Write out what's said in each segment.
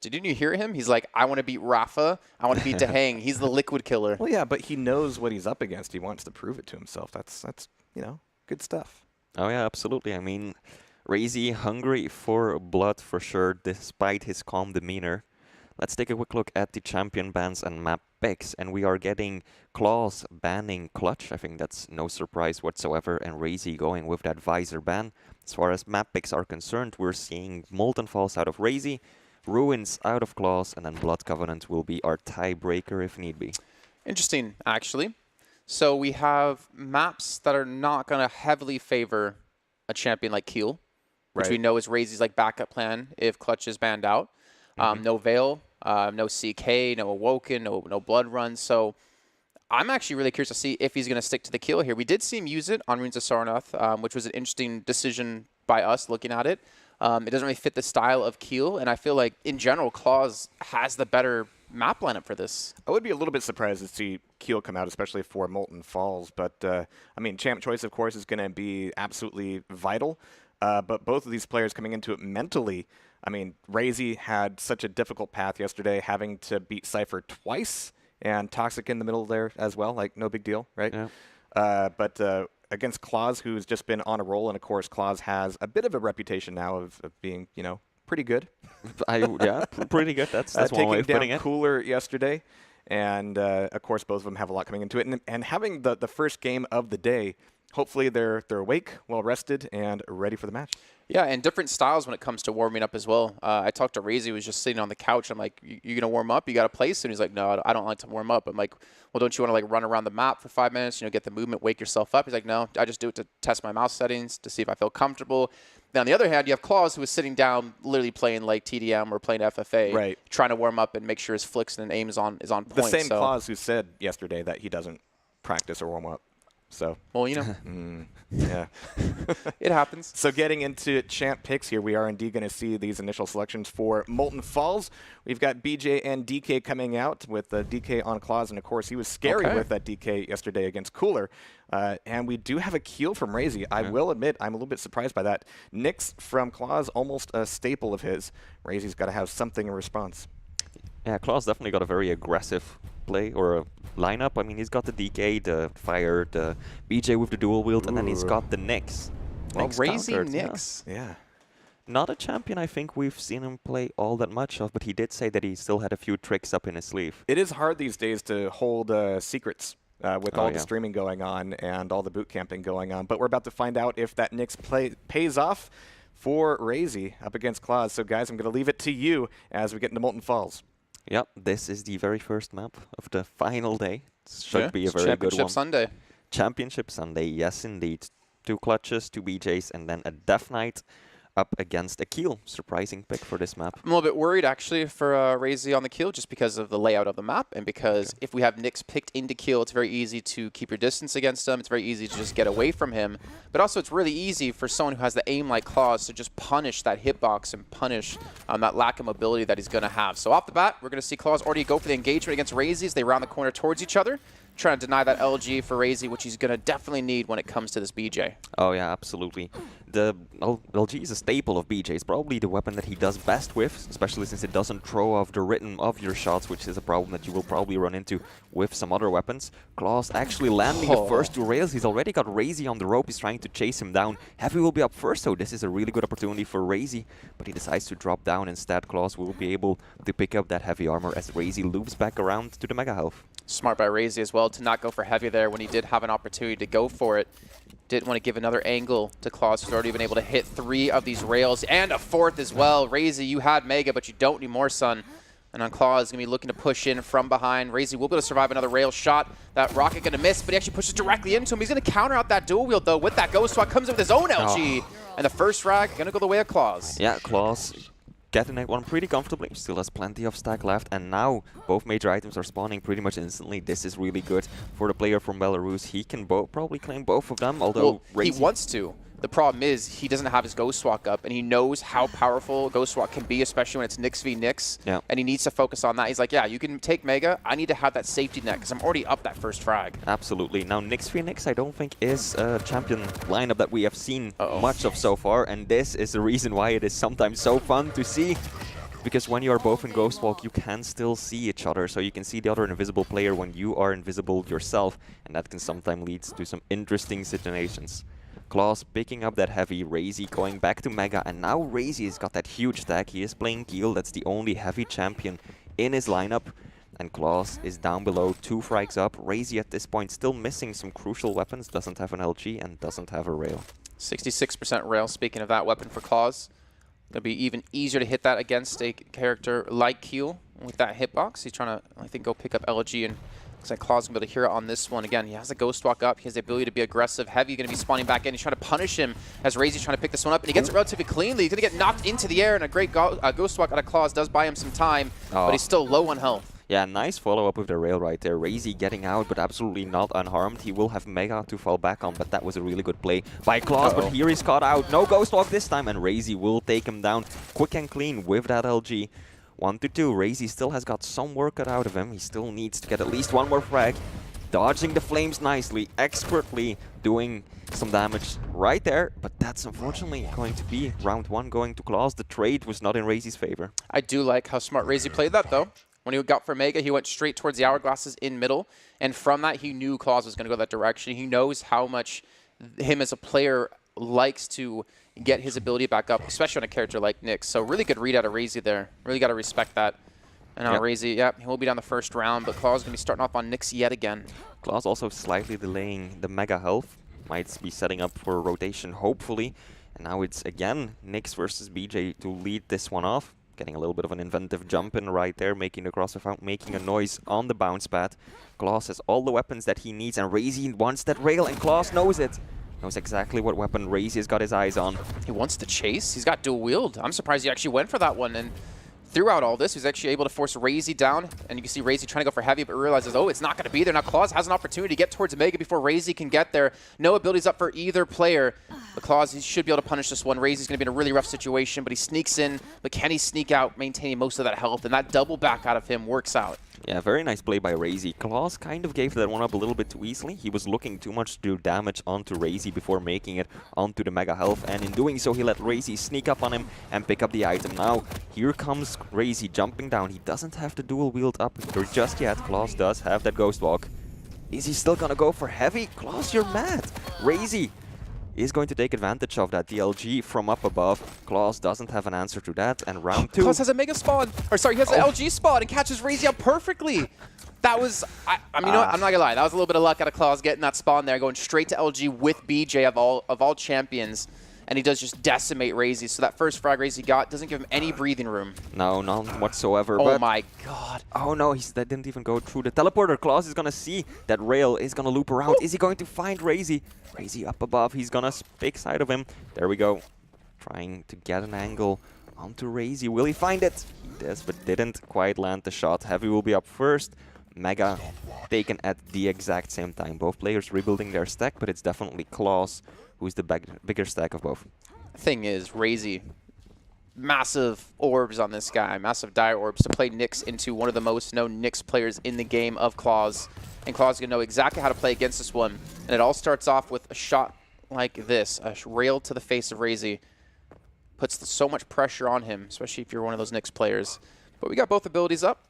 Didn't you hear him? He's like, I want to beat Rafa. I want to beat Dehang. He's the liquid killer. Well, yeah, but he knows what he's up against. He wants to prove it to himself. That's good stuff. Oh, yeah, absolutely. I mean, RAISY hungry for blood for sure, despite his calm demeanor. Let's take a quick look at the champion bans and map picks, and we are getting clawz banning clutch. I think that's no surprise whatsoever, and RAISY going with that visor ban. As far as map picks are concerned, we're seeing Molten Falls out of RAISY, Ruins out of clawz, and then Blood Covenant will be our tiebreaker if need be. Interesting, actually. So we have maps that are not going to heavily favor a champion like Keel, which we know is RAISY's like backup plan if clutch is banned out. No Veil, no CK, no Awoken, no Blood Run. So I'm actually really curious to see if he's going to stick to the Keel here. We did see him use it on Runes of Sarnath, which was an interesting decision by us looking at it. It doesn't really fit the style of Keel, and I feel like, in general, clawz has the better map lineup for this. I would be a little bit surprised to see Keel come out, especially for Molten Falls. But, I mean, champ choice, of course, is going to be absolutely vital. But both of these players coming into it mentally, I mean, RAISY had such a difficult path yesterday, having to beat Cypher twice, and Toxic in the middle there as well. Like, no big deal, right? Yeah. But against clawz, who's just been on a roll, and of course, clawz has a bit of a reputation now of being, pretty good. Yeah, pretty good. That's one way of putting it. Taking down Cooler yesterday, and of course, both of them have a lot coming into it. And having the first game of the day, hopefully they're awake, well rested, and ready for the match. Yeah, and different styles when it comes to warming up as well. I talked to RAISY, who was just sitting on the couch. I'm like, you going to warm up? You got to play soon? He's like, no, I don't like to warm up. I'm like, well, don't you want to like run around the map for 5 minutes, get the movement, wake yourself up? He's like, no, I just do it to test my mouse settings, to see if I feel comfortable. Then on the other hand, you have clawz, who is sitting down, literally playing like TDM or playing FFA, trying to warm up and make sure his flicks and aim is on point. The same clawz who said yesterday that he doesn't practice or warm up. So, well, yeah, it happens. So getting into champ picks here, we are indeed going to see these initial selections for Molten Falls. We've got BJ and DK coming out with DK on clawz, and of course he was scary with that DK yesterday against Cooler. And we do have a Keel from RAISY. I will admit I'm a little bit surprised by that. Nyx from clawz, almost a staple of his. RAISY's got to have something in response. Yeah, clawz definitely got a very aggressive play or a lineup. I mean, he's got the DK, the Fire, the BJ with the dual wield, and then he's got the Nyx. Well, RAISY Nyx. Yeah. Not a champion I think we've seen him play all that much of, but he did say that he still had a few tricks up in his sleeve. It is hard these days to hold secrets with all the streaming going on and all the boot camping going on. But we're about to find out if that Nyx pays off for RAISY up against clawz. So, guys, I'm going to leave it to you as we get into Molten Falls. Yep, this is the very first map of the final day. Should be a very good one. Championship Sunday. Championship Sunday, yes indeed. 2 clutches, 2 BJs, and then a Death Knight up against a Keel. Surprising pick for this map. I'm a little bit worried, actually, for RAISY on the Keel, just because of the layout of the map, and because if we have Nyx picked into Keel, it's very easy to keep your distance against him. It's very easy to just get away from him. But also, it's really easy for someone who has the aim like clawz to just punish that hitbox and punish that lack of mobility that he's going to have. So off the bat, we're going to see clawz already go for the engagement against RAISY as they round the corner towards each other, trying to deny that LG for RAISY, which he's going to definitely need when it comes to this BJ. Oh, yeah, absolutely. The LG is a staple of BJ. It's probably the weapon that he does best with, especially since it doesn't throw off the rhythm of your shots, which is a problem that you will probably run into with some other weapons. clawz actually landing the first 2 rails. He's already got RAISY on the rope. He's trying to chase him down. Heavy will be up first, so this is a really good opportunity for RAISY, but he decides to drop down instead. clawz will be able to pick up that heavy armor as RAISY loops back around to the Mega Health. Smart by RAISY as well to not go for heavy there when he did have an opportunity to go for it. Didn't want to give another angle to clawz, who's already been able to hit 3 of these rails and a 4th as well. RAISY, you had Mega, but you don't anymore, son. And on clawz, going to be looking to push in from behind. RAISY will be able to survive another rail shot. That rocket going to miss, but he actually pushes directly into him. He's going to counter out that dual wield, though, with that Ghost Swat. Comes in with his own LG. And the first frag going to go the way of clawz. Yeah, clawz getting that one pretty comfortably. Still has plenty of stack left, and now both major items are spawning pretty much instantly. This is really good for the player from Belarus. He can probably claim both of them, although he wants to. The problem is he doesn't have his Ghost Walk up, and he knows how powerful Ghost Walk can be, especially when it's Nyx v Nyx, and he needs to focus on that. He's like, yeah, you can take Mega. I need to have that safety net because I'm already up that first frag. Absolutely. Now, Nyx v Nyx, I don't think is a champion lineup that we have seen much of so far, and this is the reason why it is sometimes so fun to see. because when you are both in Ghost Walk, you can still see each other, so you can see the other invisible player when you are invisible yourself, and that can sometimes lead to some interesting situations. clawz picking up that heavy, RAISY going back to Mega, and now RAISY has got that huge stack. He is playing Keel, that's the only heavy champion in his lineup. And clawz is down below, 2 frags up. RAISY at this point still missing some crucial weapons, doesn't have an LG and doesn't have a rail. 66% rail, speaking of that weapon for clawz. It'll be even easier to hit that against a character like Keel with that hitbox. He's trying to, I think, go pick up LG, and looks like clawz going to be able to hear it on this one. Again, he has a Ghost Walk up. He has the ability to be aggressive. Heavy going to be spawning back in. He's trying to punish him as RAISY's trying to pick this one up, and he gets it relatively cleanly. He's going to get knocked into the air, and a great Ghost Walk out of clawz does buy him some time, but he's still low on health. Yeah, nice follow-up with the rail right there. RAISY getting out, but absolutely not unharmed. He will have Mega to fall back on, but that was a really good play by clawz. But here he's caught out. No Ghost Walk this time, and RAISY will take him down quick and clean with that LG. 1-2. RAISY still has got some work cut out of him. He still needs to get at least one more frag. Dodging the flames nicely, expertly doing some damage right there. But that's unfortunately going to be round 1 going to clawz. The trade was not in RAISY's favor. I do like how smart RAISY played that, though. When he got for Mega, he went straight towards the hourglasses in middle, and from that, he knew clawz was going to go that direction. He knows how much him as a player likes to get his ability back up, especially on a character like Nyx. So really good read out of RAISY there. Really got to respect that. And now RAISY, he will be down the first round, but clawz going to be starting off on Nyx yet again. clawz also slightly delaying the Mega health. Might be setting up for a rotation, hopefully. And now it's again Nyx versus BJ to lead this one off. Getting a little bit of an inventive jump in right there, making the cross without making a noise on the bounce pad. clawz has all the weapons that he needs, and RAISY wants that rail, and clawz knows it. Knows exactly what weapon RAISY has got his eyes on. He wants to chase. He's got dual wield. I'm surprised he actually went for that one. And throughout all this, he's actually able to force RAISY down, and you can see RAISY trying to go for heavy, but realizes, oh, it's not going to be there. Now clawz has an opportunity to get towards Mega before RAISY can get there. No abilities up for either player. But clawz, he should be able to punish this one. RAISY's going to be in a really rough situation, but he sneaks in. But can he sneak out, maintaining most of that health? And that double back out of him works out. Yeah, very nice play by RAISY. clawz kind of gave that one up a little bit too easily. He was looking too much to do damage onto RAISY before making it onto the Mega health, and in doing so, he let RAISY sneak up on him and pick up the item. Now, here comes RAISY jumping down. He doesn't have the dual wield up just yet. clawz does have that Ghost Walk. Is he still gonna go for heavy? clawz, you're mad. RAISY is going to take advantage of that DLG from up above. clawz doesn't have an answer to that, and round 2. clawz has a Mega spawn, or sorry, he has an LG spawn and catches RAISY out perfectly. That was, I mean, you know what? I'm not gonna lie, that was a little bit of luck out of clawz getting that spawn there, going straight to LG with BJ of all champions. And he does just decimate RAISY. So that first frag RAISY got doesn't give him any breathing room. No, none whatsoever. Oh but my god. Oh no, that didn't even go through the teleporter. clawz is gonna see that rail is gonna loop around. Is he going to find RAISY? RAISY up above. He's gonna pick side of him. There we go. Trying to get an angle onto RAISY. Will he find it? He does, but didn't quite land the shot. Heavy will be up first. Mega taken at the exact same time. Both players rebuilding their stack, but it's definitely clawz who's the bigger stack of both. Thing is, RAISY, massive orbs on this guy, massive dire orbs to play Nyx into one of the most known Nyx players in the game of clawz. And clawz is going to know exactly how to play against this one. And it all starts off with a shot like this, a rail to the face of RAISY. Puts so much pressure on him, especially if you're one of those Nyx players. But we got both abilities up.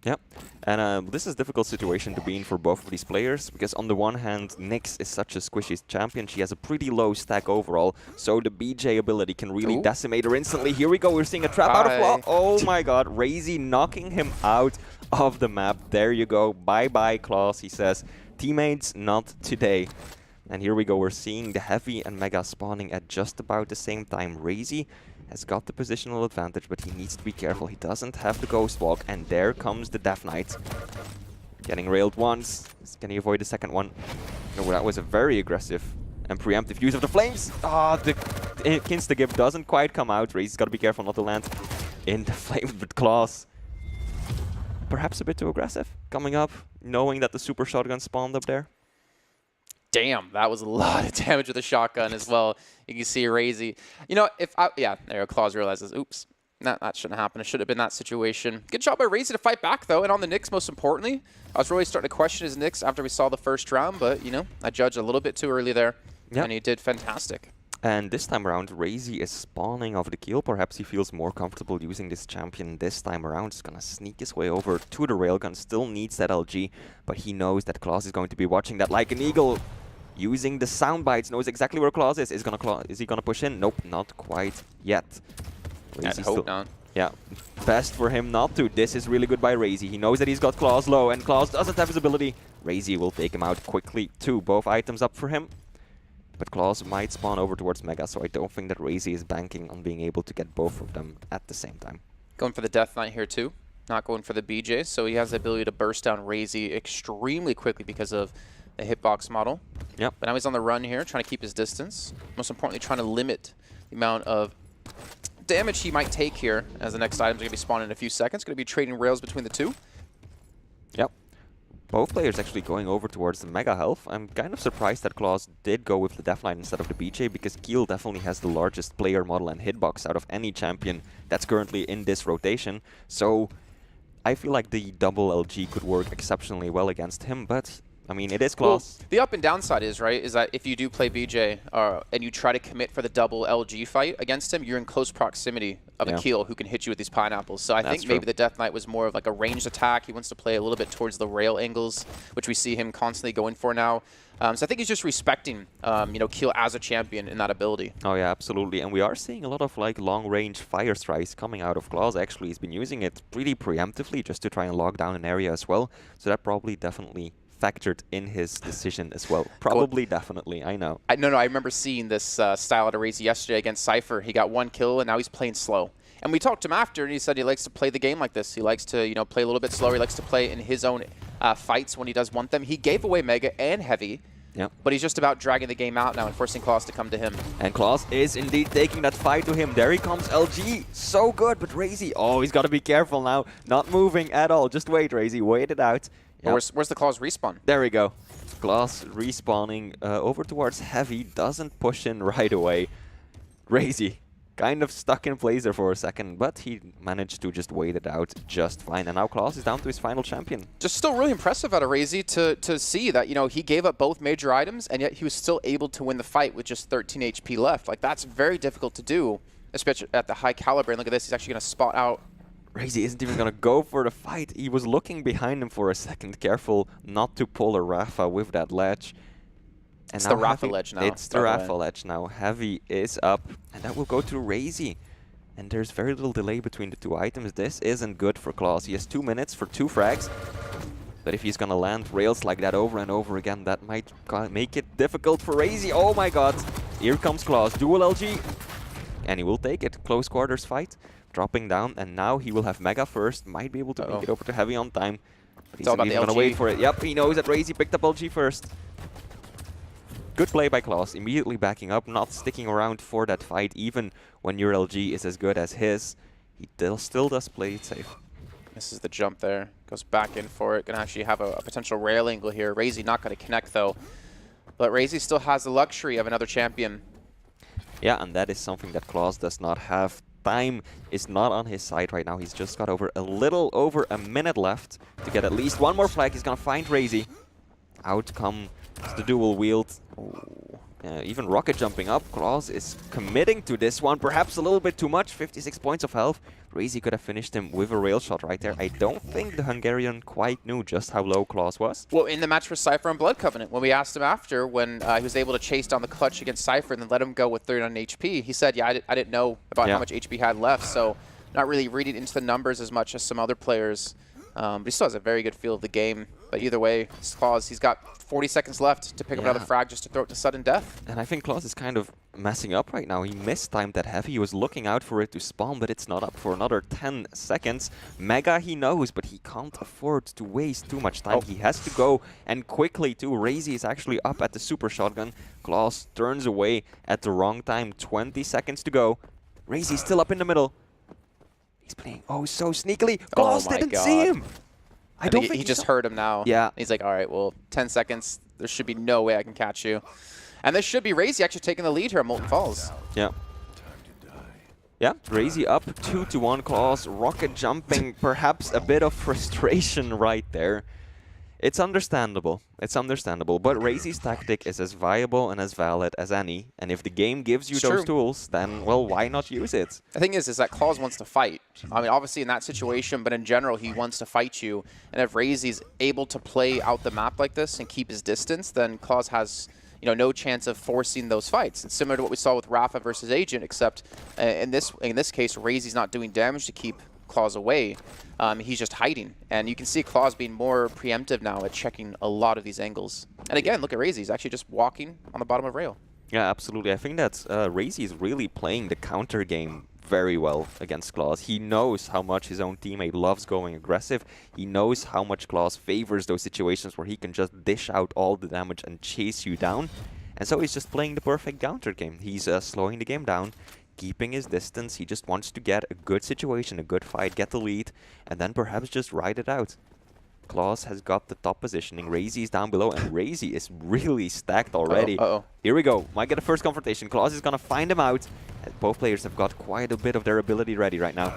Yep, and this is a difficult situation to be in for both of these players, because on the one hand, Nyx is such a squishy champion. She has a pretty low stack overall, so the BJ ability can really decimate her instantly. Here we go, we're seeing a trap out of claw. Oh my god, RAISY knocking him out of the map. There you go, bye-bye clawz, he says. Teammates, not today. And here we go, we're seeing the heavy and Mega spawning at just about the same time. RAISY has got the positional advantage, but he needs to be careful. He doesn't have the Ghost Walk, and there comes the Death Knight. Getting railed once. Can he avoid the second one? No, that was a very aggressive and preemptive use of the flames. Ah, the insta-give doesn't quite come out. RAISY's got to be careful not to land in the flames, but clawz, perhaps a bit too aggressive coming up, knowing that the super shotgun spawned up there. Damn, that was a lot of damage with the shotgun as well. You can see RAISY. You know, there clawz realizes, oops, that shouldn't happen. It should have been that situation. Good job by RAISY to fight back, though, and on the Nyx, most importantly. I was really starting to question his Nyx after we saw the first round, but, you know, I judged a little bit too early there, and he did fantastic. And this time around, RAISY is spawning off the kill. Perhaps he feels more comfortable using this champion this time around. He's gonna sneak his way over to the railgun. Still needs that LG, but he knows that clawz is going to be watching that like an eagle. Using the sound bites, knows exactly where clawz is. Is he gonna push in? Nope, not quite yet. I'd hope not. Yeah, best for him not to. This is really good by RAISY. He knows that he's got clawz low, and clawz doesn't have his ability. RAISY will take him out quickly too. Both items up for him. But clawz might spawn over towards Mega, so I don't think that RAISY is banking on being able to get both of them at the same time. Going for the Death Knight here too. Not going for the BJ, so he has the ability to burst down RAISY extremely quickly because of the hitbox model. Yep. But now he's on the run here, trying to keep his distance. Most importantly, trying to limit the amount of damage he might take here, as the next items are going to be spawning in a few seconds. Going to be trading rails between the two. Yep. Both players actually going over towards the Mega Health. I'm kind of surprised that clawz did go with the Death Knight instead of the BJ, because Kiel definitely has the largest player model and hitbox out of any champion that's currently in this rotation. So I feel like the double LG could work exceptionally well against him, but I mean, it is clawz. Well, the up and downside is, right, is that if you do play BJ and you try to commit for the double LG fight against him, you're in close proximity of a Kiel who can hit you with these pineapples. So I think maybe the Death Knight was more of like a ranged attack. He wants to play a little bit towards the rail angles, which we see him constantly going for now. So I think he's just respecting, you know, Kiel as a champion in that ability. Oh yeah, absolutely. And we are seeing a lot of like long-range fire strikes coming out of clawz. Actually, he's been using it pretty preemptively just to try and lock down an area as well. So that probably definitely factored in his decision as well. Probably, definitely, I know. No, I remember seeing this style at a race yesterday against Cypher. He got one kill, and now he's playing slow. And we talked to him after, and he said he likes to play the game like this. He likes to, you know, play a little bit slower. He likes to play in his own fights when he does want them. He gave away Mega and Heavy, but he's just about dragging the game out now and forcing clawz to come to him. And clawz is indeed taking that fight to him. There he comes, LG. So good, but RAISY, oh, he's got to be careful now. Not moving at all. Just wait, RAISY. Wait it out. Yep. Where's the clawz respawn? There we go. clawz respawning over towards Heavy. Doesn't push in right away. RAISY kind of stuck in place there for a second, but he managed to just wait it out just fine. And now clawz is down to his final champion. Just still really impressive out of RAISY to see that, you know, he gave up both major items, and yet he was still able to win the fight with just 13 HP left. Like, that's very difficult to do, especially at the high caliber. And look at this, he's actually going to spot out. RAISY isn't even going to go for the fight. He was looking behind him for a second, careful not to pull a Rafa with that ledge. And it's the Rafa ledge now. It's the Rafa ledge now. Heavy is up, and that will go to RAISY. And there's very little delay between the two items. This isn't good for clawz. He has 2 minutes for 2 frags. But if he's going to land rails like that over and over again, that might make it difficult for RAISY. Oh my god. Here comes clawz. Dual LG. And he will take it. Close quarters fight. Dropping down, and now he will have Mega first. Might be able to make it over to Heavy on time. But he's not even going to wait for it. Yep, he knows that RAISY picked up LG first. Good play by clawz, immediately backing up, not sticking around for that fight, even when your LG is as good as his. He still does play it safe. Misses the jump there, goes back in for it. Gonna actually have a potential rail angle here. RAISY not gonna connect though. But RAISY still has the luxury of another champion. Yeah, and that is something that clawz does not have. Time is not on his side right now. He's just got a little over a minute left to get at least one more flag. He's gonna find RAISY. Out comes the dual wield. Even rocket jumping up. clawz is committing to this one. Perhaps a little bit too much. 56 points of health. RAISY could have finished him with a rail shot right there. I don't think the Hungarian quite knew just how low clawz was. Well, in the match for Cypher and Blood Covenant, when we asked him after, when he was able to chase down the clutch against Cypher and then let him go with 39 HP, he said, yeah, I didn't know about how much HP he had left, so not really reading into the numbers as much as some other players. But he still has a very good feel of the game. But either way, clawz, he's got 40 seconds left to pick up another frag just to throw it to sudden death. And I think clawz is kind of messing up right now. He mistimed that Heavy. He was looking out for it to spawn, but it's not up for another 10 seconds. Mega he knows, but he can't afford to waste too much time. He has to go, and quickly too. RAISY is actually up at the super shotgun. clawz turns away at the wrong time. 20 seconds to go. RAISY still up in the middle. He's playing so sneakily. clawz didn't see him. I don't think he just heard him now. Yeah. He's like, all right, well, 10 seconds. There should be no way I can catch you. And this should be RAISY actually taking the lead here at Molten Falls. Yeah. Yeah, RAISY up 2-1. clawz rocket jumping. Perhaps a bit of frustration right there. It's understandable. It's understandable. But RAISY's tactic is as viable and as valid as any. And if the game gives you those tools, then, well, why not use it? The thing is that clawz wants to fight. I mean, obviously in that situation, but in general, he wants to fight you. And if RAISY's able to play out the map like this and keep his distance, then clawz has, you know, no chance of forcing those fights. It's similar to what we saw with Rafa versus Agent, except in this case, RAISY's not doing damage to keep clawz away. He's just hiding, and you can see clawz being more preemptive now at checking a lot of these angles. And again, look at RAISY. He's actually just walking on the bottom of rail. Yeah, absolutely. I think that RAISY is really playing the counter game very well against clawz. He knows how much his own teammate loves going aggressive. He knows how much clawz favors those situations where he can just dish out all the damage and chase you down. And so he's just playing the perfect counter game. He's slowing the game down, keeping his distance. He just wants to get a good situation, a good fight, get the lead, and then perhaps just ride it out. clawz has got the top positioning. RAISY is down below, and RAISY is really stacked already. Here we go. Might get a first confrontation. clawz is going to find him out. And both players have got quite a bit of their ability ready right now.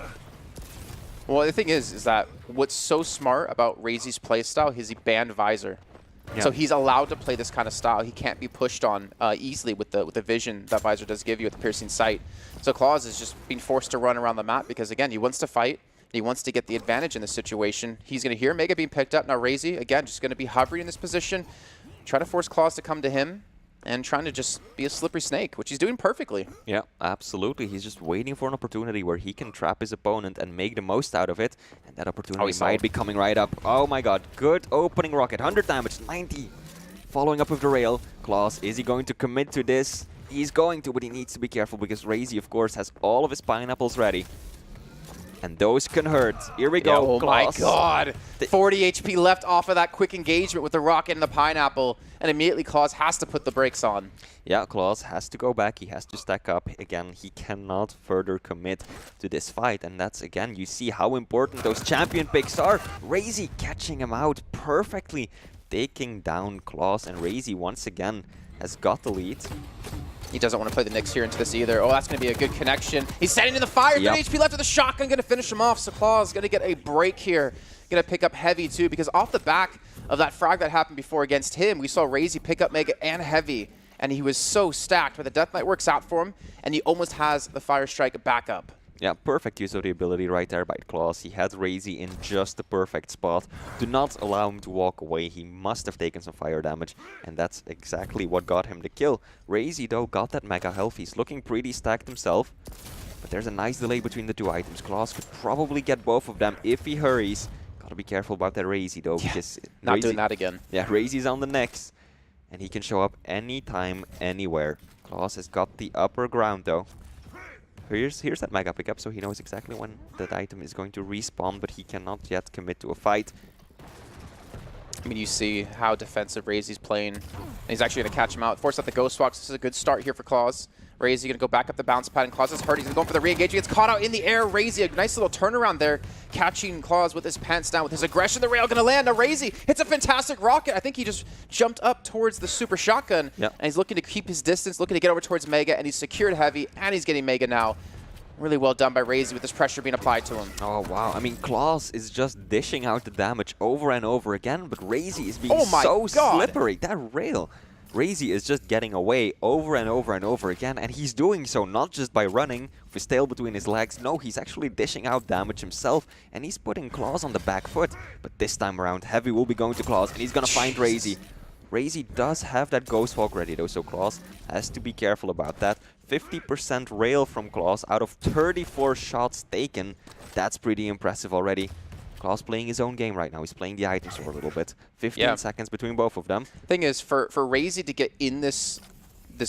Well, the thing is that what's so smart about RAISY's playstyle is he banned Visor. Yeah. So he's allowed to play this kind of style. He can't be pushed on easily with the vision that Visor does give you at the piercing sight. So clawz is just being forced to run around the map because, again, he wants to fight. He wants to get the advantage in this situation. He's going to hear Mega being picked up. Now RAISY, again, just going to be hovering in this position, trying to force clawz to come to him, and trying to just be a slippery snake, which he's doing perfectly. Yeah, absolutely. He's just waiting for an opportunity where he can trap his opponent and make the most out of it. And that opportunity might be coming right up. Oh my god, good opening rocket. 100 damage, 90. Following up with the rail. clawz, is he going to commit to this? He's going to, but he needs to be careful because RAISY, of course, has all of his pineapples ready. And those can hurt. Here we go. Oh my god. 40 HP left off of that quick engagement with the rocket and the pineapple. And immediately clawz has to put the brakes on. Yeah, clawz has to go back. He has to stack up. Again, he cannot further commit to this fight. And that's, again, you see how important those champion picks are. RAISY catching him out perfectly. Taking down clawz. And RAISY, once again, has got the lead. He doesn't want to play the Nyx here into this either. Oh, that's going to be a good connection. He's setting in the fire. 3 HP left with the shotgun. Going to finish him off. So clawz going to get a break here. Going to pick up Heavy too, because off the back of that frag that happened before against him, we saw RAISY pick up Mega and Heavy. And he was so stacked, but the Death Knight works out for him, and he almost has the Fire Strike back up. Yeah, perfect use of the ability right there by clawz. He had RAISY in just the perfect spot. Do not allow him to walk away. He must have taken some fire damage, and that's exactly what got him the kill. RAISY, though, got that mega health. He's looking pretty stacked himself, but there's a nice delay between the two items. clawz could probably get both of them if he hurries. Gotta be careful about that RAISY, though, because not doing that again. Yeah, RAISY's on the next, and he can show up anytime, anywhere. clawz has got the upper ground, though. Here's that mega pickup, so he knows exactly when that item is going to respawn, but he cannot yet commit to a fight. I mean, you see how defensive RAISY's playing. And he's actually going to catch him out. Force out the Ghost Walks. This is a good start here for clawz. RAISY going to go back up the bounce pad, and clawz is hurt. He's going to go for the re-engage. He gets caught out in the air. RAISY, a nice little turnaround there, catching clawz with his pants down, with his aggression. The rail going to land. Now RAISY hits a fantastic rocket. I think he just jumped up towards the super shotgun, and he's looking to keep his distance, looking to get over towards Mega, and he's secured Heavy, and he's getting Mega now. Really well done by RAISY with this pressure being applied to him. Oh, wow. I mean, clawz is just dishing out the damage over and over again, but RAISY is being so slippery. That rail. RAISY is just getting away over and over and over again, and he's doing so not just by running with his tail between his legs. No, he's actually dishing out damage himself, and he's putting clawz on the back foot. But this time around, Heavy will be going to clawz, and he's going to find RAISY. RAISY does have that Ghost Walk ready, though, so clawz has to be careful about that. 50% rail from clawz out of 34 shots taken. That's pretty impressive already. clawz playing his own game right now. He's playing the items for a little bit. 15 seconds between both of them. Thing is, for RAISY to get in this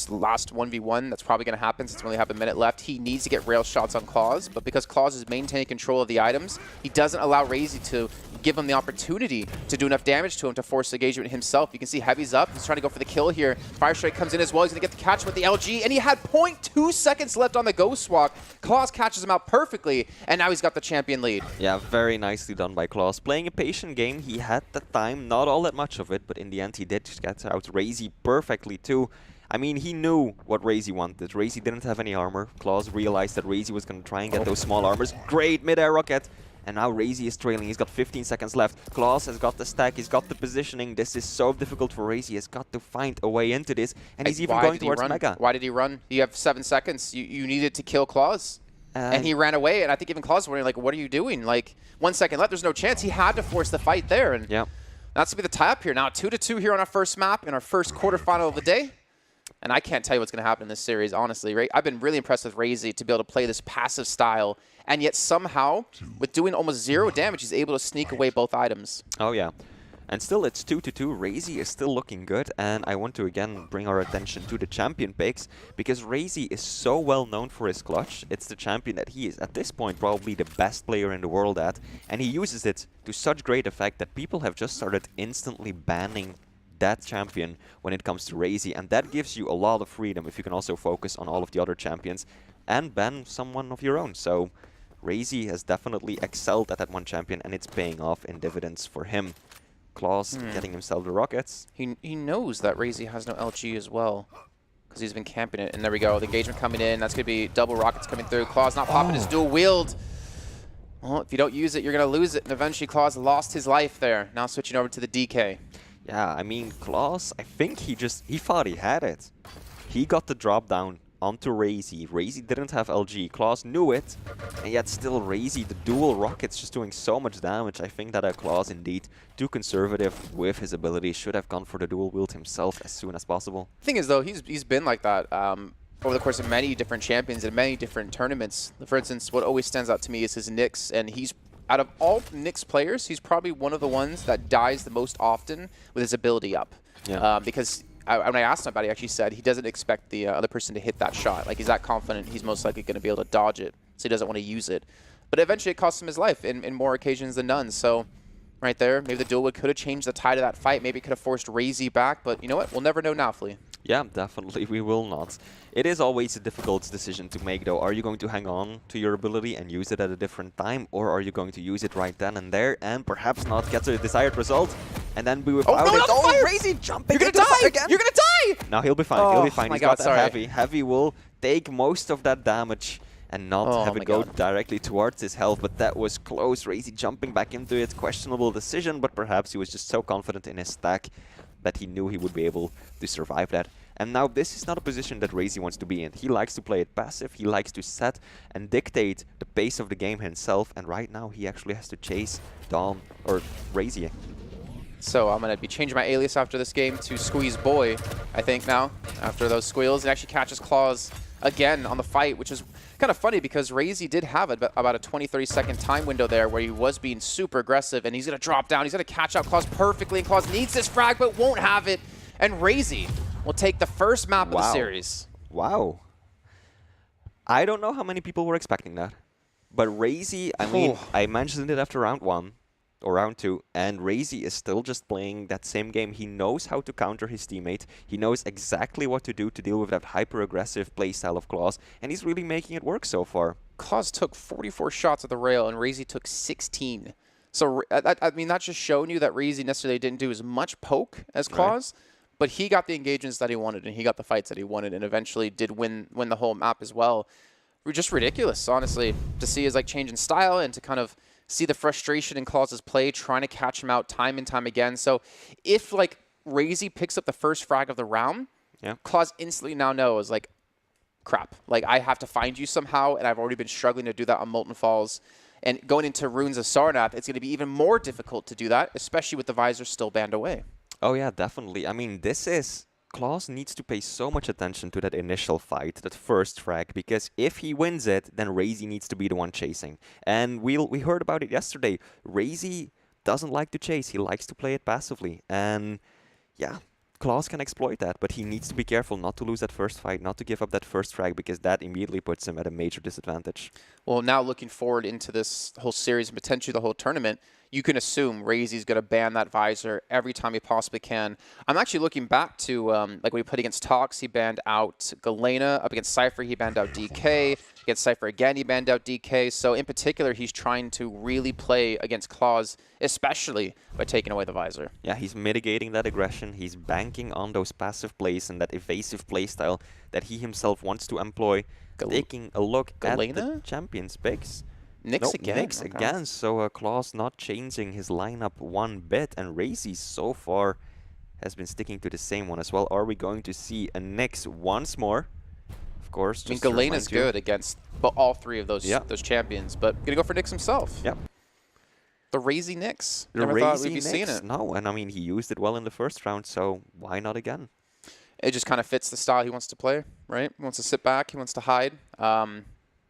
last 1v1 that's probably going to happen since we only have a minute left, he needs to get rail shots on clawz, but because clawz is maintaining control of the items, he doesn't allow RAISY to give him the opportunity to do enough damage to him to force engagement himself. You can see Heavy's up. He's trying to go for the kill here. Fire Strike comes in as well. He's going to get the catch with the LG, and he had 0.2 seconds left on the Ghost Walk. clawz catches him out perfectly, and now he's got the champion lead. Yeah, very nicely done by clawz. Playing a patient game. He had the time, not all that much of it, but in the end he did just get out RAISY perfectly too. I mean, he knew what RAISY wanted. RAISY didn't have any armor. clawz realized that RAISY was going to try and get those small armors. Great mid-air rocket. And now RAISY is trailing. He's got 15 seconds left. clawz has got the stack. He's got the positioning. This is so difficult for RAISY. He's got to find a way into this. And he's even going towards Mega. Why did he run? You have 7 seconds. You needed to kill clawz. And he ran away. And I think even clawz was wondering, like, what are you doing? Like, 1 second left. There's no chance. He had to force the fight there. And that's going to be the tie-up here. Now 2-2 here on our first map in our first quarterfinal of the day. And I can't tell you what's going to happen in this series, honestly. Right? I've been really impressed with RAISY to be able to play this passive style. And yet somehow, with doing almost 0 damage, he's able to sneak away both items. Oh, yeah. And still, it's 2-2. RAISY is still looking good. And I want to, again, bring our attention to the champion picks. Because RAISY is so well known for his clutch. It's the champion that he is, at this point, probably the best player in the world at. And he uses it to such great effect that people have just started instantly banning that champion when it comes to RAISY. And that gives you a lot of freedom if you can also focus on all of the other champions and ban someone of your own. So RAISY has definitely excelled at that one champion, and it's paying off in dividends for him. clawz getting himself the rockets. He knows that RAISY has no LG as well, because he's been camping it. And there we go, the engagement coming in. That's going to be double rockets coming through. clawz not popping his dual wield. Well, if you don't use it, you're going to lose it. And eventually clawz lost his life there. Now switching over to the DK. Yeah, I mean, clawz, I think he thought he had it. He got the drop down onto RAISY. RAISY didn't have LG. clawz knew it, and yet still RAISY, the dual rockets, just doing so much damage. I think that clawz, indeed, too conservative with his ability, should have gone for the dual wield himself as soon as possible. The thing is, though, he's been like that over the course of many different champions and many different tournaments. For instance, what always stands out to me is his Nyx, and he's, out of all Nyx players, he's probably one of the ones that dies the most often with his ability up. Yeah. Because when I asked him about it, he actually said he doesn't expect the other person to hit that shot. Like, he's that confident he's most likely going to be able to dodge it, so he doesn't want to use it. But eventually it costs him his life in more occasions than none. So right there, maybe the dual wield could have changed the tide of that fight. Maybe it could have forced RAISY back, but you know what? We'll never know now, Flea. Yeah, definitely, we will not. It is always a difficult decision to make, though. Are you going to hang on to your ability and use it at a different time, or are you going to use it right then and there and perhaps not get the desired result and then be without it? Oh, RAISY jumping! You're gonna die again! You're gonna die! No, he'll be fine. He'll be fine. He's got that heavy. Heavy will take most of that damage and not have it go directly towards his health, but that was close. RAISY jumping back into it. Questionable decision, but perhaps he was just so confident in his stack that he knew he would be able to survive that. And now this is not a position that RAISY wants to be in. He likes to play it passive, he likes to set and dictate the pace of the game himself, and right now he actually has to chase Dawn, or RAISY. So I'm going to be changing my alias after this game to Squeeze Boy, I think now, after those squeals. It actually catches clawz again on the fight, which is kind of funny because RAISY did have about a 20-30 second time window there where he was being super aggressive, and he's going to drop down. He's going to catch out clawz perfectly, and clawz needs this frag but won't have it. And RAISY will take the first map of the series. Wow. I don't know how many people were expecting that. But RAISY, I mean, I mentioned it after round 1 or round 2, and RAISY is still just playing that same game. He knows how to counter his teammate. He knows exactly what to do to deal with that hyper-aggressive playstyle of clawz, and he's really making it work so far. clawz took 44 shots at the rail, and RAISY took 16. So, I mean, that's just showing you that RAISY necessarily didn't do as much poke as clawz. Right. But he got the engagements that he wanted, and he got the fights that he wanted, and eventually did win the whole map as well. Just ridiculous, honestly, to see his change in style and to kind of see the frustration in clawz's play, trying to catch him out time and time again. So if RAISY picks up the first frag of the round, clawz instantly now knows crap. I have to find you somehow, and I've already been struggling to do that on Molten Falls. And going into Runes of Sarnath, it's going to be even more difficult to do that, especially with the visor still banned away. Oh yeah, definitely. I mean, clawz needs to pay so much attention to that initial fight, that first frag, because if he wins it, then RAISY needs to be the one chasing. And we heard about it yesterday. RAISY doesn't like to chase, he likes to play it passively. And yeah, clawz can exploit that, but he needs to be careful not to lose that first fight, not to give up that first frag, because that immediately puts him at a major disadvantage. Well, now looking forward into this whole series and potentially the whole tournament, you can assume RAISY's going to ban that visor every time he possibly can. I'm actually looking back to when he played against Tox, he banned out Galena. Up against Cypher, he banned out DK. Against Cypher again, he banned out DK. So in particular, he's trying to really play against clawz, especially by taking away the visor. Yeah, he's mitigating that aggression. He's banking on those passive plays and that evasive playstyle that he himself wants to employ. Taking a look at the champions picks. Nyx Nope, again? Nyx Okay. again. So clawz not changing his lineup one bit. And RAISY so far has been sticking to the same one as well. Are we going to see a Nyx once more? Of course, I mean, just to Galena's remind you. good against all three of those champions, but gonna go for Nyx himself. Yep. The RAISY Nyx. The Never thought we'd RAISY be seeing Nyx. it. No, and I mean, he used it well in the first round, so why not again? It just kind of fits the style he wants to play, right? He wants to sit back. He wants to hide.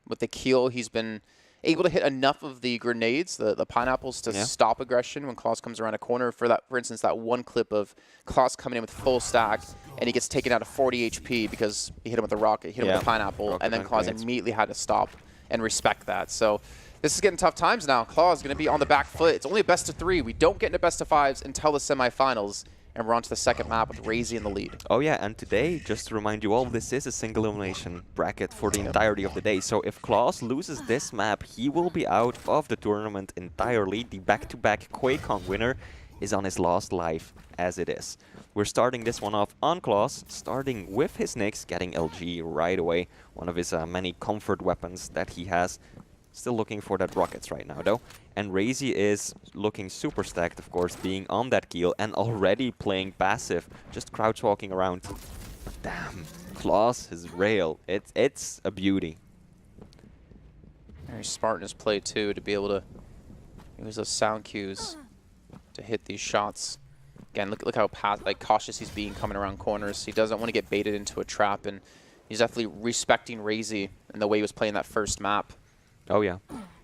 With the Keel, he's been able to hit enough of the grenades, the pineapples, to stop aggression when clawz comes around a corner. For instance, that one clip of clawz coming in with full stack, and he gets taken out of 40 HP because he hit him with a rocket, hit him with a pineapple, and then clawz immediately had to stop and respect that. So this is getting tough times now. clawz is going to be on the back foot. It's only a best of 3. We don't get into best of 5s until the semifinals. And we're on to the second map with RAISY in the lead. Oh yeah, and today, just to remind you all, this is a single elimination bracket for the entirety of the day. So if clawz loses this map, he will be out of the tournament entirely. The back-to-back QuakeCon winner is on his last life as it is. We're starting this one off on clawz, starting with his Nyx, getting LG right away. One of his many comfort weapons that he has. Still looking for that rockets right now, though. And RAISY is looking super stacked, of course, being on that Keel and already playing passive, just crouch walking around. Damn, clawz, his rail, it's a beauty. Very smart in his play, too, to be able to use those sound cues to hit these shots. Again, look how cautious he's being coming around corners. He doesn't want to get baited into a trap, and he's definitely respecting RAISY in the way he was playing that first map. Oh yeah,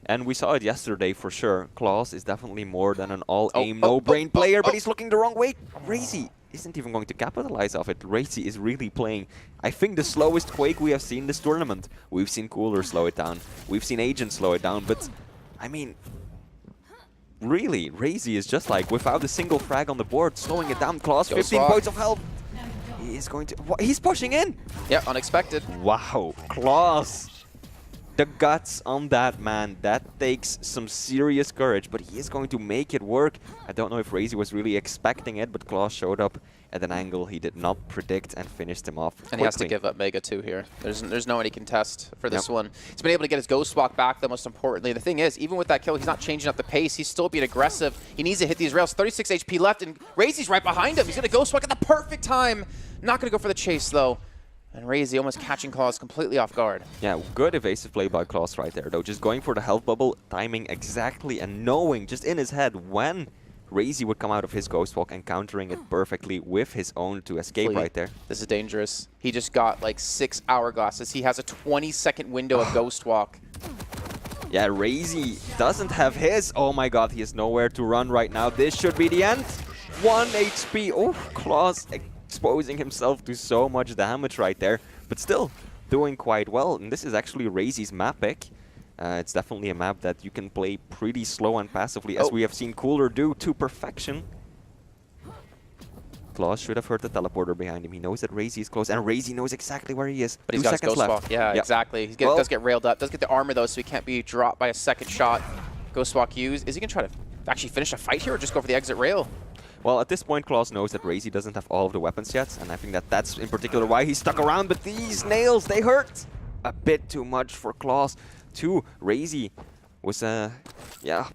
and we saw it yesterday for sure. clawz is definitely more than an all-aim, no-brain player, but he's looking the wrong way. RAISY isn't even going to capitalize off it. RAISY is really playing, I think, the slowest Quake we have seen this tournament. We've seen Cooler slow it down. We've seen Agent slow it down, but, I mean, really, RAISY is just like, without a single frag on the board, slowing it down. clawz, 15 points of health. He is going to... He's pushing in! Yeah, unexpected. Wow, clawz. The guts on that man, that takes some serious courage, but he is going to make it work. I don't know if RAISY was really expecting it, but clawz showed up at an angle he did not predict and finished him off quickly. And he has to give up Mega too here. There's no one he can test for this one. He's been able to get his Ghost Walk back, though, most importantly. The thing is, even with that kill, he's not changing up the pace. He's still being aggressive. He needs to hit these rails. 36 HP left, and RAISY's right behind him. He's going to Ghost Walk at the perfect time. Not going to go for the chase, though. And RAISY almost catching clawz completely off guard. Yeah, good evasive play by clawz right there, though. Just going for the health bubble, timing exactly, and knowing just in his head when RAISY would come out of his Ghost Walk and countering it perfectly with his own to escape right there. This is dangerous. He just got like 6 hourglasses. He has a 20-second window of Ghost Walk. Yeah, RAISY doesn't have his. Oh my god, he has nowhere to run right now. This should be the end. 1 HP. Oh, clawz exposing himself to so much damage right there, but still doing quite well. And this is actually RAISY's map pick. It's definitely a map that you can play pretty slow and passively, as we have seen Cooler do to perfection. clawz should have heard the teleporter behind him. He knows that RAISY is close, and RAISY knows exactly where he is. But he's got his Ghost Walk. Yeah, exactly. He does get railed up. Does get the armor, though, so he can't be dropped by a second shot. Ghost Walk used. Is he going to try to actually finish a fight here or just go for the exit rail? Well, at this point, clawz knows that RAISY doesn't have all of the weapons yet, and I think that that's in particular why he's stuck around. But these nails, they hurt a bit too much for clawz. Too, RAISY was, yeah,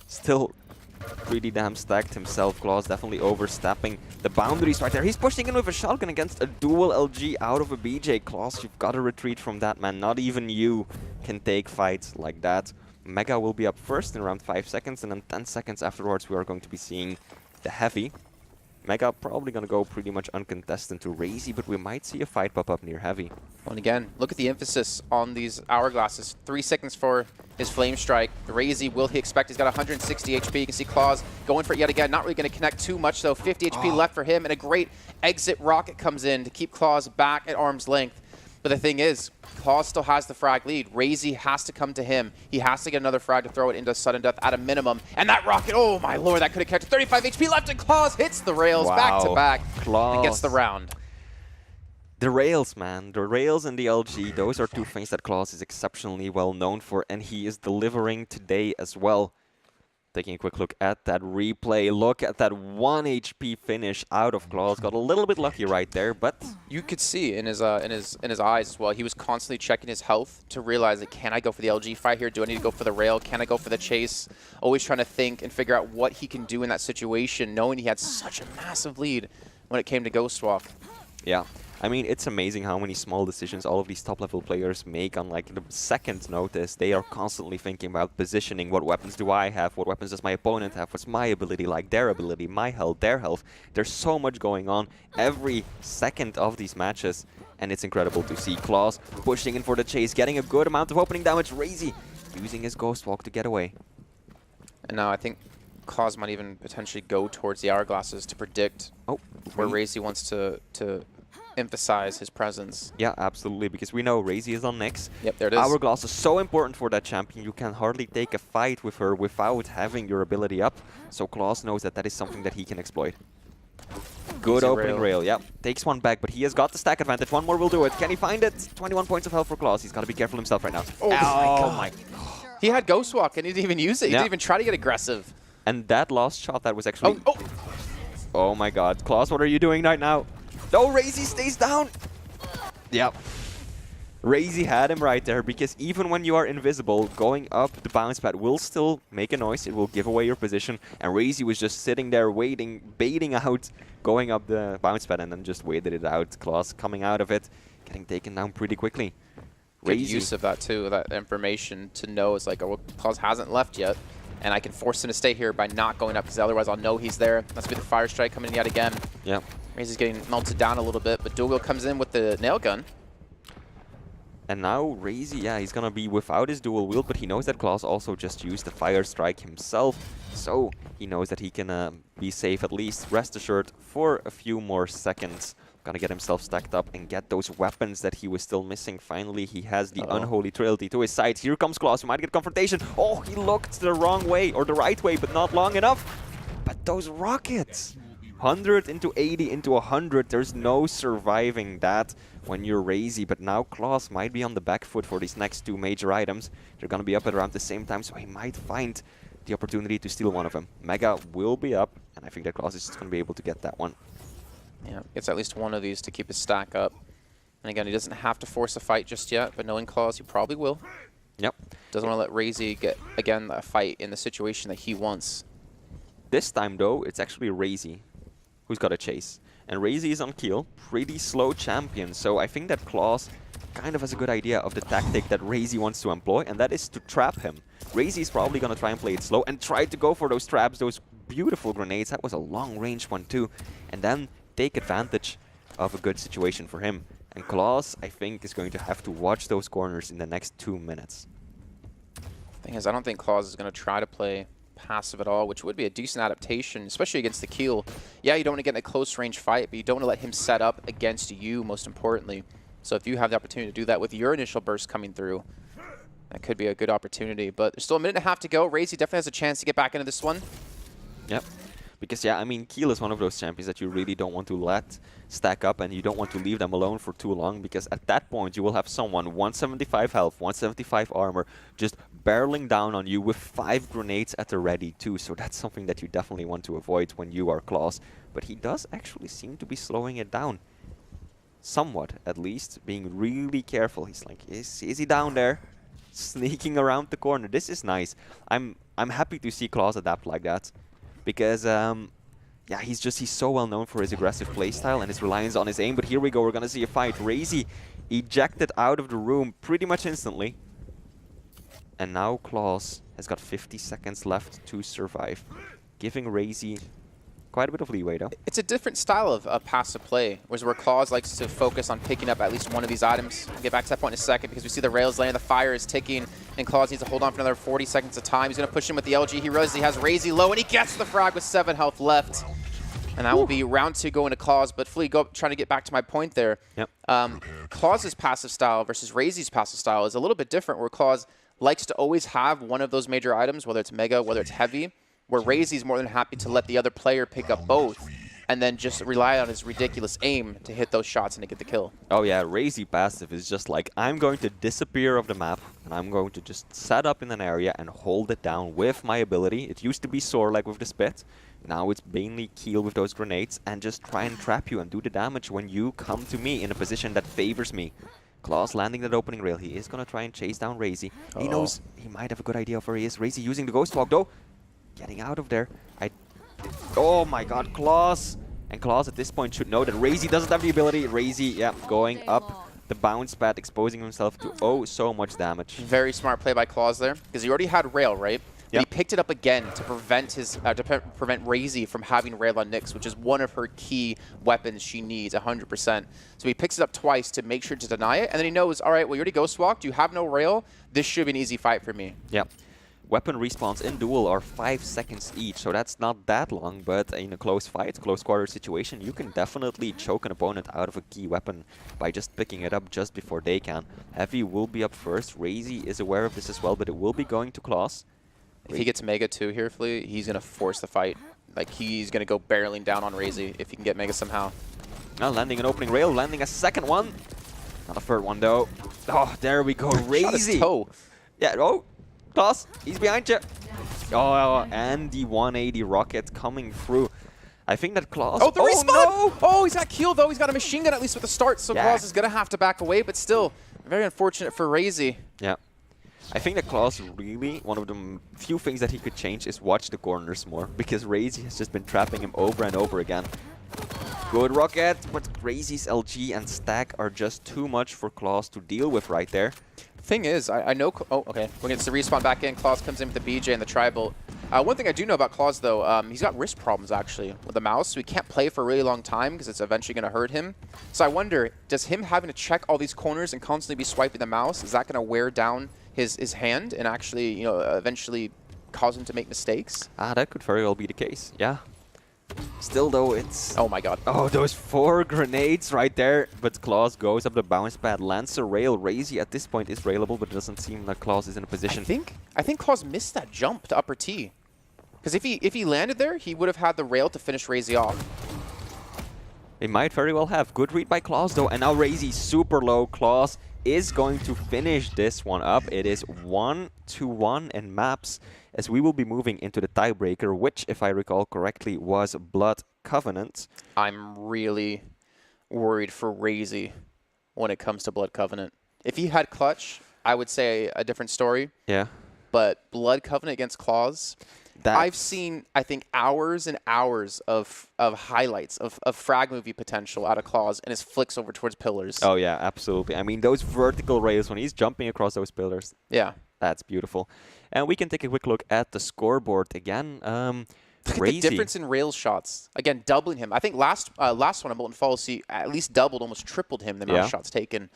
still pretty damn stacked himself. clawz definitely overstepping the boundaries right there. He's pushing in with a shotgun against a dual LG out of a BJ. clawz, you've got to retreat from that, man. Not even you can take fights like that. Mega will be up first in around 5 seconds, and then 10 seconds afterwards we are going to be seeing the Heavy. Mega probably going to go pretty much uncontested to RAISY, but we might see a fight pop up near Heavy. Well, and again, look at the emphasis on these hourglasses. 3 seconds for his Flame Strike. The RAISY, will he expect? He's got 160 HP. You can see clawz going for it yet again. Not really going to connect too much, though. 50 HP left for him, and a great exit rocket comes in to keep clawz back at arm's length. But the thing is, clawz still has the frag lead. RAISY has to come to him. He has to get another frag to throw it into sudden death at a minimum. And that rocket, oh my lord, that could have kept 35 HP left, and clawz hits the rails back to back and gets the round. The rails, man. The rails and the LG, those are two things that clawz is exceptionally well known for, and he is delivering today as well. Taking a quick look at that replay. Look at that 1 HP finish out of clawz. Got a little bit lucky right there, but you could see in his eyes as well. He was constantly checking his health to realize that, can I go for the LG fight here? Do I need to go for the rail? Can I go for the chase? Always trying to think and figure out what he can do in that situation, knowing he had such a massive lead when it came to Ghost Walk. Yeah. I mean, it's amazing how many small decisions all of these top-level players make on like the second notice. They are constantly thinking about positioning. What weapons do I have? What weapons does my opponent have? What's my ability like? Their ability, my health, their health. There's so much going on every second of these matches, and it's incredible to see clawz pushing in for the chase, getting a good amount of opening damage. RAISY using his Ghost Walk to get away. And now I think clawz might even potentially go towards the hourglasses to predict where RAISY wants to emphasize his presence. Yeah, absolutely, because we know RAISY is on next. Yep, there it is. Hourglass is so important for that champion. You can hardly take a fight with her without having your ability up. So clawz knows that that is something that he can exploit. Good opening rail. Yeah, takes one back, but he has got the stack advantage. One more will do it. Can he find it? 21 points of health for clawz. He's got to be careful himself right now. Oh my God. He had Ghost Walk and he didn't even use it. He didn't even try to get aggressive. And that last shot, that was actually... Oh my God. clawz, what are you doing right now? No, RAISY stays down. Yep. RAISY had him right there, because even when you are invisible, going up the bounce pad will still make a noise. It will give away your position. And RAISY was just sitting there waiting, baiting out, going up the bounce pad, and then just waited it out. clawz coming out of it, getting taken down pretty quickly. Good use of that too, that information to know it's like, oh, well, clawz hasn't left yet, and I can force him to stay here by not going up, because otherwise I'll know he's there. That's be the fire strike coming in yet again. Yeah. RAISY's getting melted down a little bit, but Dual Wheel comes in with the nail gun. And now RAISY, yeah, he's gonna be without his dual wield, but he knows that clawz also just used the fire strike himself, so he knows that he can be safe at least, rest assured, for a few more seconds. Gonna get himself stacked up and get those weapons that he was still missing. Finally, he has the Unholy Trinity to his side. Here comes clawz, he might get confrontation. Oh, he looked the wrong way, or the right way, but not long enough. But those rockets! 100 into 80 into 100, there's no surviving that when you're RAISY, but now clawz might be on the back foot for these next two major items. They're going to be up at around the same time, so he might find the opportunity to steal one of them. Mega will be up, and I think that clawz is just going to be able to get that one. Yeah, gets at least one of these to keep his stack up. And again, he doesn't have to force a fight just yet, but knowing clawz, he probably will. Yep. Doesn't want to let RAISY get, again, a fight in the situation that he wants. This time, though, it's actually RAISY who's got a chase. And RAISY is on kill, pretty slow champion, so I think that clawz kind of has a good idea of the tactic that RAISY wants to employ, and that is to trap him. RAISY is probably going to try and play it slow and try to go for those traps, those beautiful grenades. That was a long-range one too. And then take advantage of a good situation for him. And clawz, I think, is going to have to watch those corners in the next 2 minutes. Thing is, I don't think clawz is going to try to play passive at all, which would be a decent adaptation, especially against the Keel. Yeah, you don't want to get in a close range fight, but you don't want to let him set up against you, most importantly. So if you have the opportunity to do that with your initial burst coming through, that could be a good opportunity. But there's still a minute and a half to go. RAISY definitely has a chance to get back into this one. Yep. Because, yeah, I mean, Keel is one of those champions that you really don't want to let stack up, and you don't want to leave them alone for too long, because at that point you will have someone 175 health, 175 armor, just barreling down on you with 5 grenades at the ready too. So that's something that you definitely want to avoid when you are clawz. But he does actually seem to be slowing it down. Somewhat, at least, being really careful. He's like, is he down there? Sneaking around the corner. This is nice. I'm happy to see clawz adapt like that. Because, yeah, he's so well known for his aggressive playstyle and his reliance on his aim. But here we go, we're going to see a fight. RAISY ejected out of the room pretty much instantly. And now clawz has got 50 seconds left to survive, giving RAISY quite a bit of leeway, though. It's a different style of passive play, where clawz likes to focus on picking up at least one of these items. We'll get back to that point in a second, because we see the rails laying, the fire is ticking, and clawz needs to hold on for another 40 seconds of time. He's going to push in with the LG. He realizes he has RAISY low, and he gets the frag with 7 health left. And that will be round 2 going to clawz. But Flea, trying to get back to my point there. Yep. clawz's passive style versus RAISY's passive style is a little bit different, where clawz likes to always have one of those major items, whether it's Mega, whether it's Heavy, where RAISY's more than happy to let the other player pick up both. and then just rely on his ridiculous aim to hit those shots and to get the kill. Oh yeah, RAISY passive is just like, I'm going to disappear off the map, and I'm going to just set up in an area and hold it down with my ability. It used to be Soar like with the Spit. Now it's mainly Keel with those grenades, and just try and trap you and do the damage when you come to me in a position that favors me. clawz landing that opening rail. He is going to try and chase down RAISY. He knows he might have a good idea of where he is. RAISY using the Ghost Walk though. Getting out of there. Oh my god, clawz. And clawz at this point should know that RAISY doesn't have the ability. RAISY, yeah, going up the bounce pad, exposing himself to so much damage. Very smart play by clawz there, because he already had rail, right? But he picked it up again to prevent his prevent RAISY from having rail on Nyx, which is one of her key weapons she needs 100%. So he picks it up twice to make sure to deny it, and then he knows, all right, well, you already ghost walked, you have no rail, this should be an easy fight for me. Yeah. Weapon respawns in duel are 5 seconds each, so that's not that long, but in a close fight, close quarter situation, you can definitely choke an opponent out of a key weapon by just picking it up just before they can. Heavy will be up first. RAISY is aware of this as well, but it will be going to clawz. If he gets Mega 2 here, Flea, he's going to force the fight. Like, he's going to go barreling down on RAISY if he can get Mega somehow. Now landing an opening rail, landing a second one. Not a third one, though. Oh, there we go, RAISY. Shot his toe. Yeah, oh. clawz, he's behind you. Oh, and the 180 rocket coming through. I think that clawz... Oh, the respawn! No! Oh, he's got Keel, though. He's got a machine gun at least with the start, so clawz is going to have to back away, but still, very unfortunate for RAISY. Yeah. I think that clawz really, one of the few things that he could change is watch the corners more, because RAISY has just been trapping him over and over again. Good rocket, but RAISY's LG and stack are just too much for clawz to deal with right there. Thing is, I know... Oh, okay. When it's the respawn back in, clawz comes in with the BJ and the tri-bolt. One thing I do know about clawz, though, he's got wrist problems, actually, with the mouse, so he can't play for a really long time because it's eventually going to hurt him. So I wonder, does him having to check all these corners and constantly be swiping the mouse, is that going to wear down his hand and actually, you know, eventually cause him to make mistakes? That could very well be the case, yeah. Still, though, it's... Oh, my God. Oh, those 4 grenades right there. But clawz goes up the bounce pad, lands a rail. RAISY at this point is railable, but it doesn't seem like clawz is in a position. I think clawz missed that jump to upper T. Because if he landed there, he would have had the rail to finish RAISY off. It might very well have. Good read by clawz, though. And now RAISY super low. clawz is going to finish this one up. It is 1-1 in maps, as we will be moving into the tiebreaker, which, if I recall correctly, was Blood Covenant. I'm really worried for RAISY when it comes to Blood Covenant. If he had Clutch, I would say a different story. Yeah. But Blood Covenant against clawz, I've seen, I think, hours and hours of highlights of frag movie potential out of clawz and his flicks over towards pillars. Oh, yeah, absolutely. I mean, those vertical rails, when he's jumping across those pillars. Yeah. That's beautiful. And we can take a quick look at the scoreboard again. Look at the difference in rail shots. Again, doubling him. I think last one at Molten Falls, he at least doubled, almost tripled him the amount of shots taken.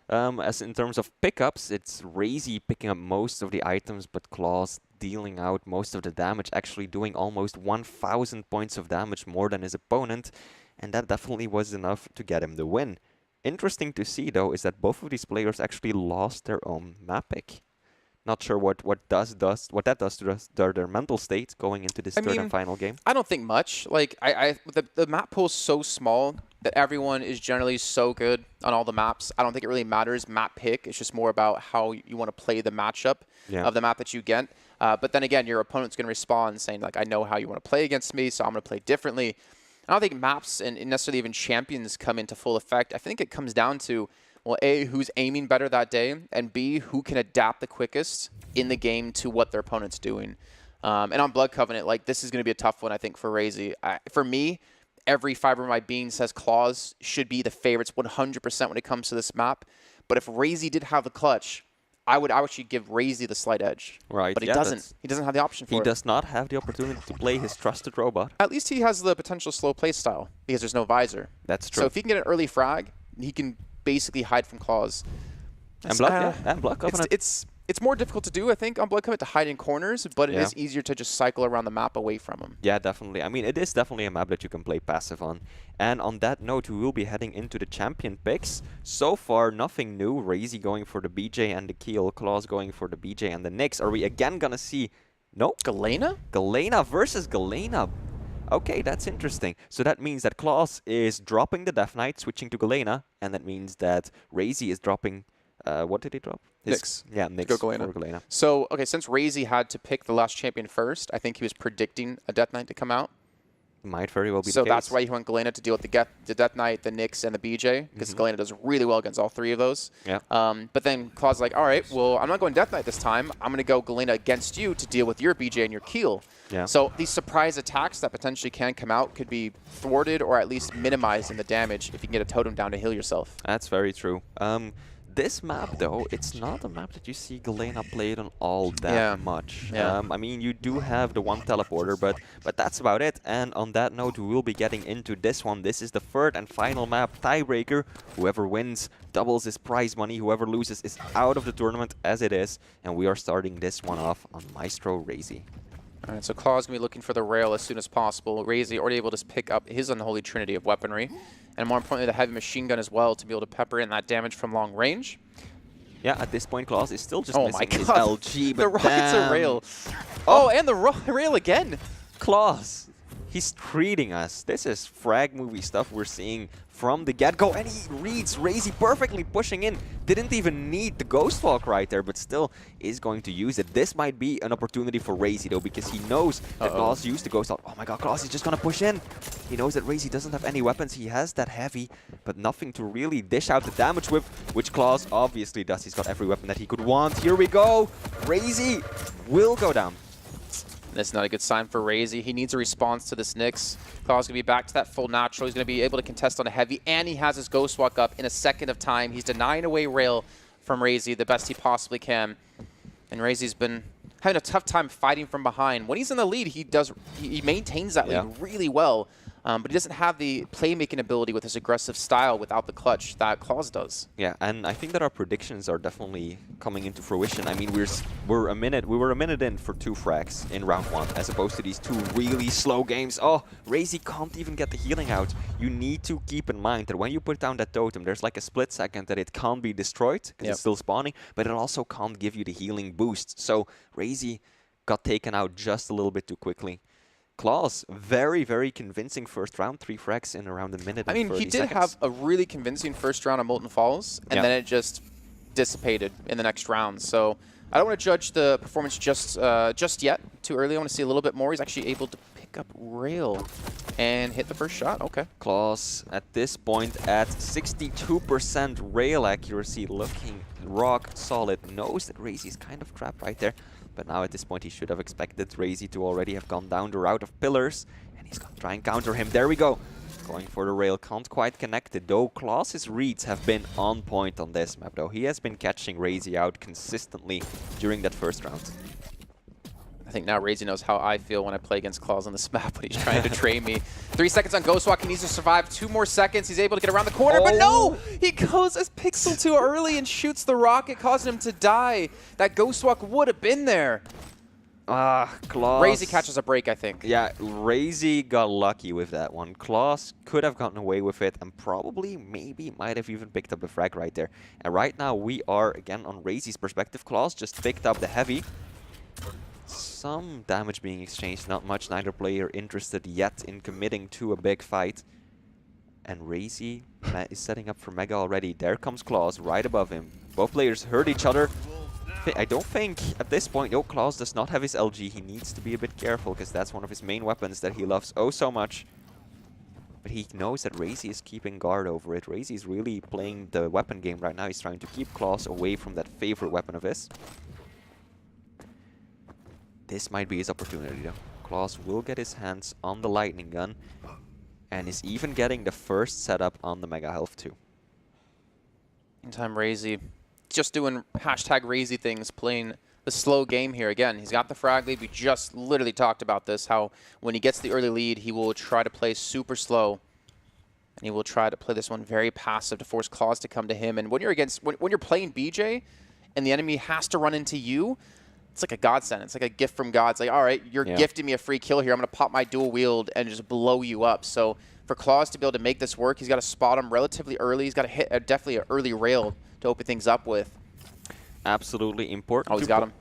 As in terms of pickups, it's RAISY picking up most of the items, but clawz dealing out most of the damage, actually doing almost 1,000 points of damage more than his opponent, and that definitely was enough to get him the win. Interesting to see, though, is that both of these players actually lost their own map pick. Not sure what that does to their mental state going into this third and final game. I don't think much. Like the map pool is so small that everyone is generally so good on all the maps. I don't think it really matters map pick. It's just more about how you want to play the matchup of the map that you get. But then again, your opponent's going to respond saying, like, I know how you want to play against me, so I'm going to play differently. I don't think maps and necessarily even champions come into full effect. I think it comes down to, well, A, who's aiming better that day, and B, who can adapt the quickest in the game to what their opponent's doing. And on Blood Covenant, like, this is going to be a tough one, I think, for RAISY. For me, every fiber of my being says clawz should be the favorites 100% when it comes to this map. But if RAISY did have the clutch, I would actually give RAISY the slight edge. Right. But he doesn't. He doesn't have the option for it. He does not have the opportunity to play his trusted robot. At least he has the potential slow play style because there's no visor. That's true. So if he can get an early frag, he can basically hide from clawz. And Blood Covenant. It's more difficult to do, I think, on Blood Covenant to hide in corners, but it is easier to just cycle around the map away from him. Yeah, definitely. I mean, it is definitely a map that you can play passive on. And on that note, we will be heading into the champion picks. So far, nothing new. RAISY going for the BJ and the Keel. clawz going for the BJ and the Nyx. Are we again going to see... No? Galena? Galena versus Galena. Okay, that's interesting. So that means that clawz is dropping the Death Knight, switching to Galena, and that means that RAISY is dropping... what did he drop? Nyx. Yeah, Nyx Go Galena. for Galena. So, okay, since RAISY had to pick the last champion first, I think he was predicting a Death Knight to come out. Might very well be So the case. that's why he went Galena to deal with the Death Knight, the Nyx, and the BJ, because Galena does really well against all three of those. Yeah. But then clawz like, all right, well, I'm not going Death Knight this time. I'm going to go Galena against you to deal with your BJ and your Keel. Yeah. So these surprise attacks that potentially can come out could be thwarted or at least minimized in the damage if you can get a totem down to heal yourself. That's very true. This map, though, it's not a map that you see Galena played on all that much. Yeah. I mean, you do have the one teleporter, but that's about it. And on that note, we will be getting into this one. This is the third and final map, tiebreaker. Whoever wins doubles his prize money. Whoever loses is out of the tournament as it is. And we are starting this one off on Maestro RAISY. All right, so clawz going to be looking for the rail as soon as possible. RAISY already able to pick up his unholy trinity of weaponry. And more importantly, the heavy machine gun as well to be able to pepper in that damage from long range. Yeah, at this point, clawz is still just Oh missing my his god, LG, but the rocket's a rail. Oh, Oh, and the rail again. clawz. He's treating us. This is frag movie stuff we're seeing from the get-go, and he reads RAISY perfectly pushing in. Didn't even need the Ghost Walk right there, but still is going to use it. This might be an opportunity for RAISY, though, because he knows that clawz used the Ghost Walk. Oh my god, clawz is just going to push in. He knows that RAISY doesn't have any weapons. He has that heavy, but nothing to really dish out the damage with, which clawz obviously does. He's got every weapon that he could want. Here we go. RAISY will go down. That's not a good sign for RAISY. He needs a response to this Nyx. clawz going to be back to that full natural. He's going to be able to contest on a heavy, and he has his Ghost Walk up in a second of time. He's denying away rail from RAISY the best he possibly can. And RAISY's been having a tough time fighting from behind. When he's in the lead, he maintains that lead really well. But he doesn't have the playmaking ability with his aggressive style without the clutch that clawz does. Yeah, and I think that our predictions are definitely coming into fruition. I mean, we were a minute in for 2 frags in round 1, as opposed to these 2 really slow games. Oh, RAISY can't even get the healing out. You need to keep in mind that when you put down that totem, there's like a split second that it can't be destroyed because it's still spawning, but it also can't give you the healing boost. So RAISY got taken out just a little bit too quickly. clawz, very, very convincing first round, 3 frags in around a minute and 30 seconds. I mean, he did have a really convincing first round of Molten Falls, and then it just dissipated in the next round. So I don't want to judge the performance just yet, too early. I want to see a little bit more. He's actually able to pick up rail and hit the first shot. Okay. clawz at this point at 62% rail accuracy, looking rock solid. Knows that RAISY is kind of trapped right there. But now at this point, he should have expected RAISY to already have gone down the route of pillars. And he's going to try and counter him. There we go. Going for the rail. Can't quite connect it, though. clawz's reads have been on point on this map, though. He has been catching RAISY out consistently during that first round. I think now RAISY knows how I feel when I play against clawz on this map when he's trying to train me. 3 seconds on Ghost Walk. He needs to survive 2 more seconds. He's able to get around the corner, but no! He goes as Pixel too early and shoots the rocket, causing him to die. That Ghost Walk would have been there. clawz. RAISY catches a break, I think. Yeah, RAISY got lucky with that one. clawz could have gotten away with it and probably, maybe, might have even picked up the frag right there. And right now we are, again, on RAISY's perspective. clawz just picked up the heavy. Some damage being exchanged, not much. Neither player interested yet in committing to a big fight. And RAISY is setting up for Mega already. There comes clawz right above him. Both players hurt each other. I don't think at this point, clawz does not have his LG. He needs to be a bit careful because that's one of his main weapons that he loves oh so much. But he knows that RAISY is keeping guard over it. RAISY is really playing the weapon game right now. He's trying to keep clawz away from that favorite weapon of his. This might be his opportunity, though. clawz will get his hands on the lightning gun and is even getting the first setup on the Mega Health, too. Meantime, RAISY just doing hashtag RAISY things, playing the slow game here. Again, he's got the frag lead. We just literally talked about this, how when he gets the early lead, he will try to play super slow. And he will try to play this one very passive to force clawz to come to him. And when you're when you're playing BJ and the enemy has to run into you, it's like a godsend. It's like a gift from God. It's like, all right, you're gifting me a free kill here. I'm going to pop my dual wield and just blow you up. So for clawz to be able to make this work, he's got to spot him relatively early. He's got to hit definitely an early rail to open things up with. Absolutely important. Oh, he's got him.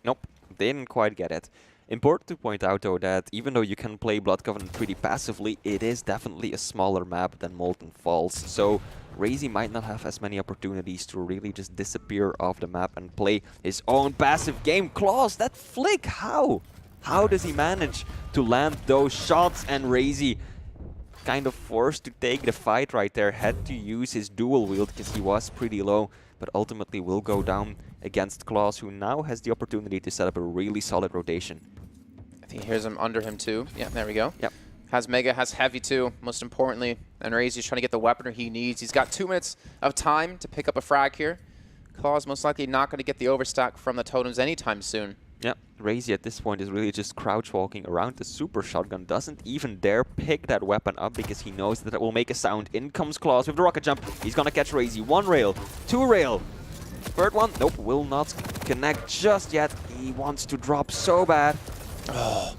Nope, didn't quite get it. Important to point out, though, that even though you can play Blood Covenant pretty passively, it is definitely a smaller map than Molten Falls. So RAISY might not have as many opportunities to really just disappear off the map and play his own passive game. clawz, that flick, how? How does he manage to land those shots? And RAISY kind of forced to take the fight right there, had to use his dual wield because he was pretty low, but ultimately will go down against clawz, who now has the opportunity to set up a really solid rotation. I think he hears him under him too. Yeah, there we go. Yep. Has Mega, has Heavy too, most importantly. And RAISY's trying to get the weaponry he needs. He's got 2 minutes of time to pick up a frag here. clawz most likely not going to get the overstack from the totems anytime soon. Yeah, RAISY at this point is really just crouch walking around the super shotgun. Doesn't even dare pick that weapon up because he knows that it will make a sound. In comes clawz with the rocket jump. He's gonna catch RAISY. 1 rail, 2 rail. Third one, nope, will not connect just yet. He wants to drop so bad. Oh,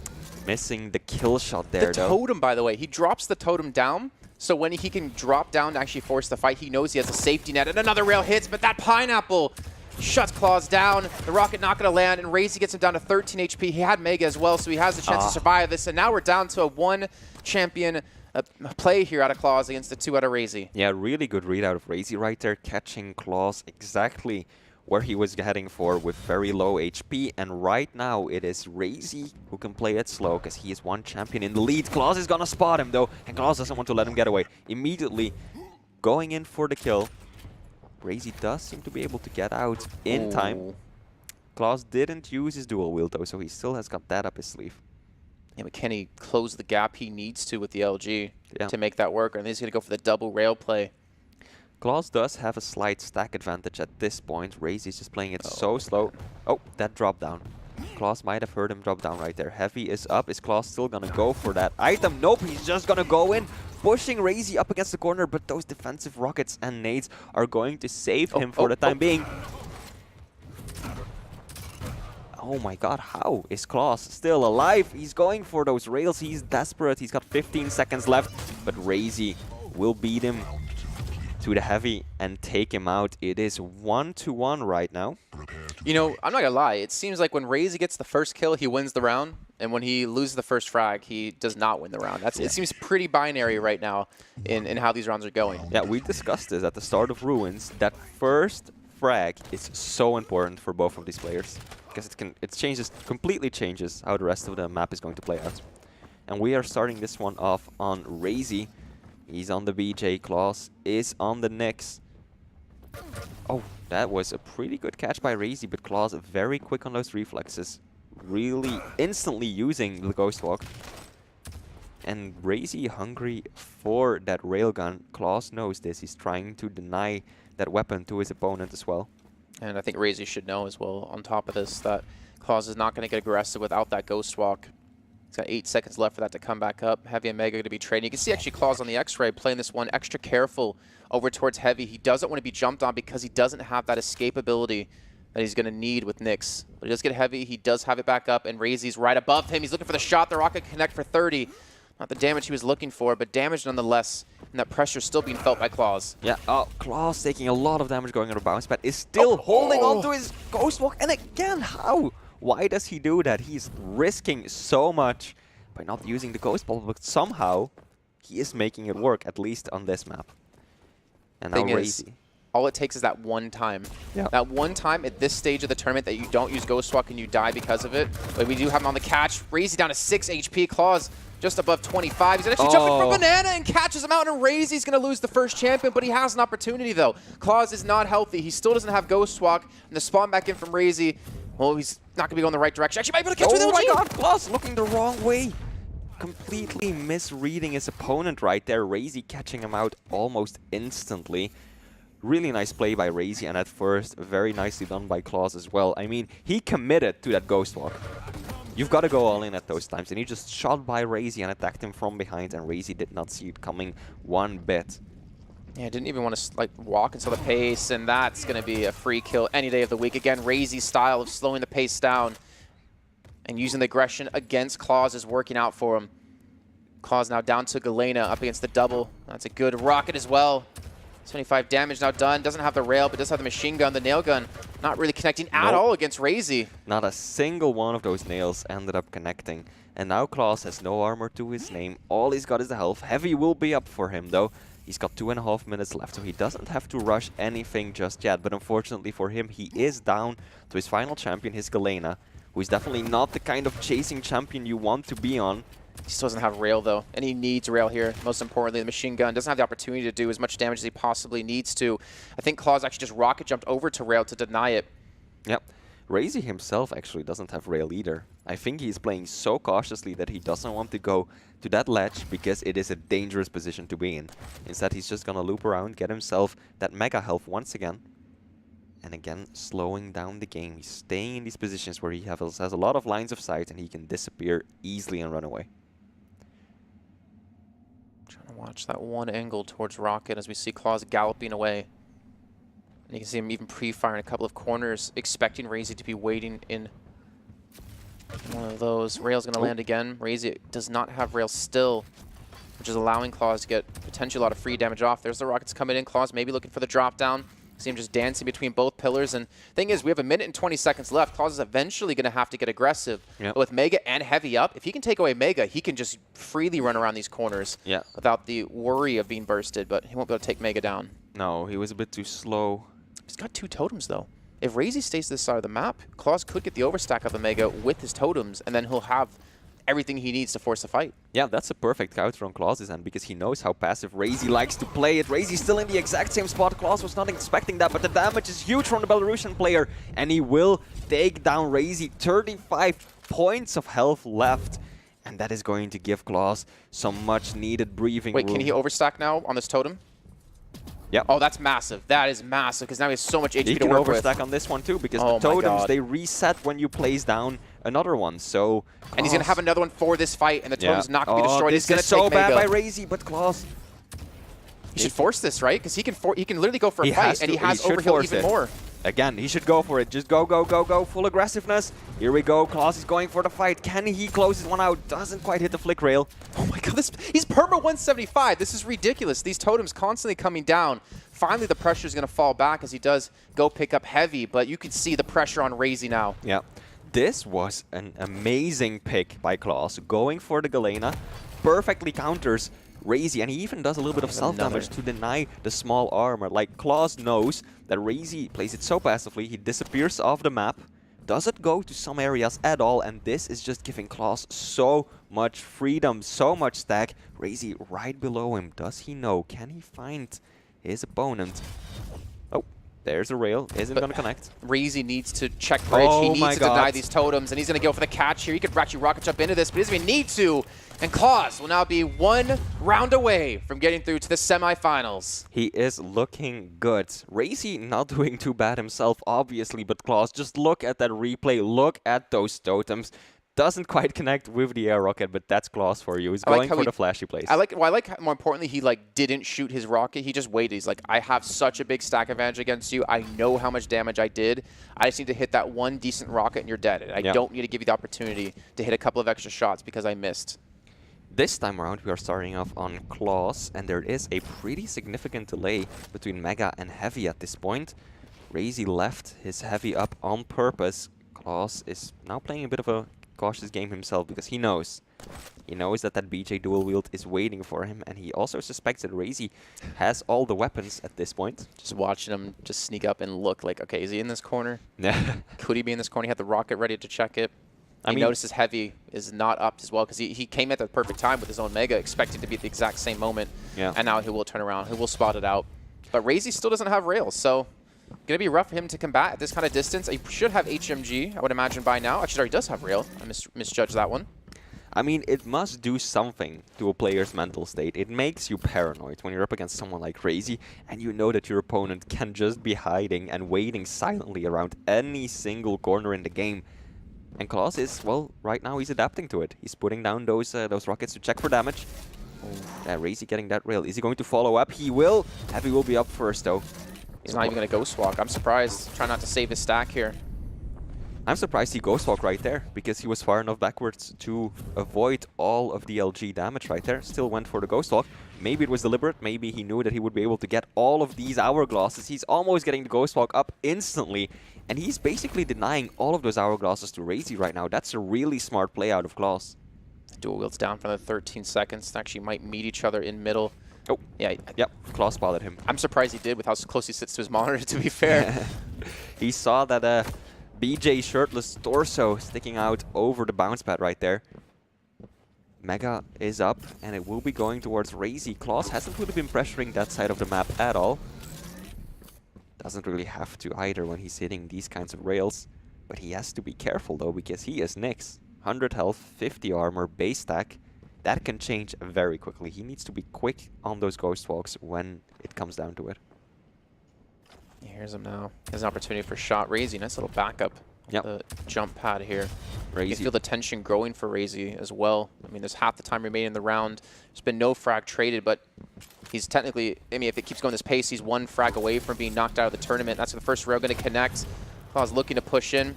missing the kill shot there, though. The totem, by the way, he drops the totem down. So when he can drop down to actually force the fight, he knows he has a safety net. And another rail hits, but that pineapple shuts clawz down. The rocket not going to land, and RAISY gets him down to 13 HP. He had Mega as well, so he has a chance to survive this. And now we're down to a 1 champion play here out of clawz against the 2 out of RAISY. Yeah, really good readout of RAISY right there, catching clawz exactly where he was heading for with very low HP. And right now it is RAISY who can play it slow because he is 1 champion in the lead. clawz is going to spot him though, and clawz doesn't want to let him get away. Immediately going in for the kill. RAISY does seem to be able to get out in time. clawz didn't use his dual wield though, so he still has got that up his sleeve. Yeah, but can he close the gap he needs to with the LG to make that work? And he's going to go for the double rail play. clawz does have a slight stack advantage at this point. RAISY is just playing it so slow. Oh, that drop down. clawz might have heard him drop down right there. Heavy is up. Is clawz still going to go for that item? Nope, he's just going to go in, pushing RAISY up against the corner, but those defensive rockets and nades are going to save him for the time being. Oh my god, how is clawz still alive? He's going for those rails. He's desperate. He's got 15 seconds left, but RAISY will beat him to the heavy and take him out. It is 1-1 right now. You know, I'm not going to lie. It seems like when RAISY gets the first kill, he wins the round. And when he loses the first frag, he does not win the round. It seems pretty binary right now in how these rounds are going. Yeah, we discussed this at the start of Ruins. That first frag is so important for both of these players because it completely changes how the rest of the map is going to play out. And we are starting this one off on RAISY. He's on the BJ. clawz is on the Nyx. Oh, that was a pretty good catch by RAISY, but clawz very quick on those reflexes. Really instantly using the Ghost Walk. And RAISY hungry for that railgun. clawz knows this. He's trying to deny that weapon to his opponent as well. And I think RAISY should know as well, on top of this, that clawz is not going to get aggressive without that Ghost Walk. He's got 8 seconds left for that to come back up. Heavy and Mega going to be trading. You can see actually clawz on the X-Ray playing this one extra careful over towards Heavy. He doesn't want to be jumped on because he doesn't have that escape ability that he's going to need with Nyx. But he does get Heavy. He does have it back up, and RAISY's right above him. He's looking for the shot. The rocket connect for 30. Not the damage he was looking for, but damage nonetheless. And that pressure still being felt by clawz. Yeah, clawz taking a lot of damage going on the bounce pad. Is still holding on to his Ghost Walk. And again, how? Why does he do that? He's risking so much by not using the Ghost Ball, but somehow he is making it work, at least on this map. And now RAISY. All it takes is that one time. Yeah. That one time at this stage of the tournament that you don't use Ghost Walk and you die because of it. But we do have him on the catch. RAISY down to 6 HP. clawz just above 25. He's actually jumping for Banana and catches him out, and RAISY's going to lose the first champion, but he has an opportunity, though. clawz is not healthy. He still doesn't have Ghost Walk, and the spawn back in from RAISY, well, he's not going to be going the right direction. Actually, might be able to catch with LG. Oh my god, clawz looking the wrong way. Completely misreading his opponent right there. RAISY catching him out almost instantly. Really nice play by RAISY, and at first, very nicely done by clawz as well. I mean, he committed to that Ghost Walk. You've got to go all in at those times, and he just shot by RAISY and attacked him from behind, and RAISY did not see it coming one bit. Yeah, didn't even want to walk into the pace, and that's going to be a free kill any day of the week. Again, RAISY's style of slowing the pace down and using the aggression against clawz is working out for him. clawz now down to Galena up against the double. That's a good rocket as well. 75 damage now done. Doesn't have the rail, but does have the machine gun. The nail gun not really connecting at all against RAISY. Not a single one of those nails ended up connecting. And now clawz has no armor to his name. All he's got is the health. Heavy will be up for him, though. He's got 2.5 minutes left, so he doesn't have to rush anything just yet. But unfortunately for him, he is down to his final champion, his Galena, who is definitely not the kind of chasing champion you want to be on. He still doesn't have rail, though, and he needs rail here. Most importantly, the machine gun doesn't have the opportunity to do as much damage as he possibly needs to. I think clawz actually just rocket jumped over to rail to deny it. Yep. RAISY himself actually doesn't have rail either. I think he's playing so cautiously that he doesn't want to go to that ledge because it is a dangerous position to be in. Instead, he's just gonna loop around, get himself that mega health once again. And again, slowing down the game. He's staying in these positions where he has a lot of lines of sight and he can disappear easily and run away. Trying to watch that one angle towards Rocket as we see clawz galloping away. And you can see him even pre-firing a couple of corners, expecting RAISY to be waiting in one of those. Rail's going to land again. RAISY does not have rail still, which is allowing clawz to get potentially a lot of free damage off. There's the rockets coming in. clawz maybe looking for the drop down. See him just dancing between both pillars. And thing is, we have 1 minute and 20 seconds left. clawz is eventually going to have to get aggressive. Yep. But with Mega and Heavy up, if he can take away Mega, he can just freely run around these corners without the worry of being bursted. But he won't be able to take Mega down. No, he was a bit too slow. He's got 2 totems, though. If RAISY stays this side of the map, clawz could get the overstack of the Mega with his totems, and then he'll have everything he needs to force a fight. Yeah, that's a perfect counter on clawz's end because he knows how passive RAISY likes to play it. RAISY's still in the exact same spot. clawz was not expecting that, but the damage is huge from the Belarusian player, and he will take down RAISY. 35 points of health left, and that is going to give clawz some much-needed breathing room. Wait, can he overstack now on this totem? Yep. Oh, that's massive. That is massive because now he has so much HP to work with. He can overstack on this one too because the totems, they reset when you place down another one. So and he's going to have another one for this fight, and the totem's not going to be destroyed. This he's is so bad by RAISY, but clawz. He should force this, right? Because he can literally go for a fight, and he has overheal even more. Again, he should go for it. Just go, go, go, go. Full aggressiveness. Here we go. clawz is going for the fight. Can he close this one out? Doesn't quite hit the flick rail. Oh my god, he's perma 175. This is ridiculous. These totems constantly coming down. Finally, the pressure is going to fall back as he does go pick up Heavy, but you can see the pressure on RAISY now. Yeah. This was an amazing pick by clawz. Going for the Galena. Perfectly counters RAISY, and he even does a little bit of self-damage to deny the small armor. Like, clawz knows that RAISY plays it so passively, he disappears off the map, doesn't go to some areas at all, and this is just giving clawz so much freedom, so much stack. RAISY right below him. Does he know? Can he find his opponent? Oh, there's a rail. Isn't going to connect. RAISY needs to check bridge. He needs to deny these totems, and he's going to go for the catch here. He could actually rocket jump into this, but he doesn't even need to. And clawz will now be 1 round away from getting through to the semifinals. He is looking good. RAISY not doing too bad himself, obviously, but clawz, just look at that replay. Look at those totems. Doesn't quite connect with the air rocket, but that's clawz for you. He's going for the flashy plays. I like more importantly, he didn't shoot his rocket. He just waited. He's like, I have such a big stack advantage against you. I know how much damage I did. I just need to hit that one decent rocket and you're dead. I don't need to give you the opportunity to hit a couple of extra shots because I missed. This time around, we are starting off on clawz, and there is a pretty significant delay between Mega and Heavy at this point. RAISY left his Heavy up on purpose. clawz is now playing a bit of a cautious game himself because he knows that BJ dual wield is waiting for him, and he also suspects that RAISY has all the weapons at this point. Just watching him just sneak up and look like, okay, is he in this corner? Could he be in this corner? He had the rocket ready to check it. He notices Heavy is not up as well because he came at the perfect time with his own Mega, expecting to be at the exact same moment. Yeah. And now he will turn around. He will spot it out. But RAISY still doesn't have rails, so going to be rough for him to combat at this kind of distance. He should have HMG, I would imagine, by now. Actually, he does have rail. I misjudged that one. I mean, it must do something to a player's mental state. It makes you paranoid when you're up against someone like RAISY, and you know that your opponent can just be hiding and waiting silently around any single corner in the game. And clawz is, well, right now he's adapting to it. He's putting down those rockets to check for damage. RAISY getting that rail. Is he going to follow up? He will. Heavy will be up first, though. He's not even going to ghost walk. I'm surprised. Trying not to save his stack here. I'm surprised he Ghost Walk right there, because he was far enough backwards to avoid all of the LG damage right there. Still went for the Ghost Walk. Maybe it was deliberate, maybe he knew that he would be able to get all of these hourglasses. He's almost getting the Ghost Walk up instantly, and he's basically denying all of those hourglasses to RAISY right now. That's a really smart play out of clawz. Dual wields down for another 13 seconds. They actually might meet each other in middle. Oh, yeah. Yep, clawz spotted him. I'm surprised he did with how close he sits to his monitor, to be fair. He saw that BJ shirtless torso sticking out over the bounce pad right there. Mega is up, and it will be going towards RAISY. clawz hasn't really been pressuring that side of the map at all. Doesn't really have to either when he's hitting these kinds of rails. But he has to be careful though, because he is Nyx. 100 health, 50 armor, base stack. That can change very quickly. He needs to be quick on those Ghost Walks when it comes down to it. Here's him now. There's an opportunity for shot. RAISY, nice little backup. Yep. The jump pad here. You RAISY. can feel the tension growing for RAISY as well. I mean, there's half the time remaining in the round. There's been no frag traded, but he's technically, I mean, if it keeps going this pace, he's one frag away from being knocked out of the tournament. That's the first rail going to connect. clawz looking to push in.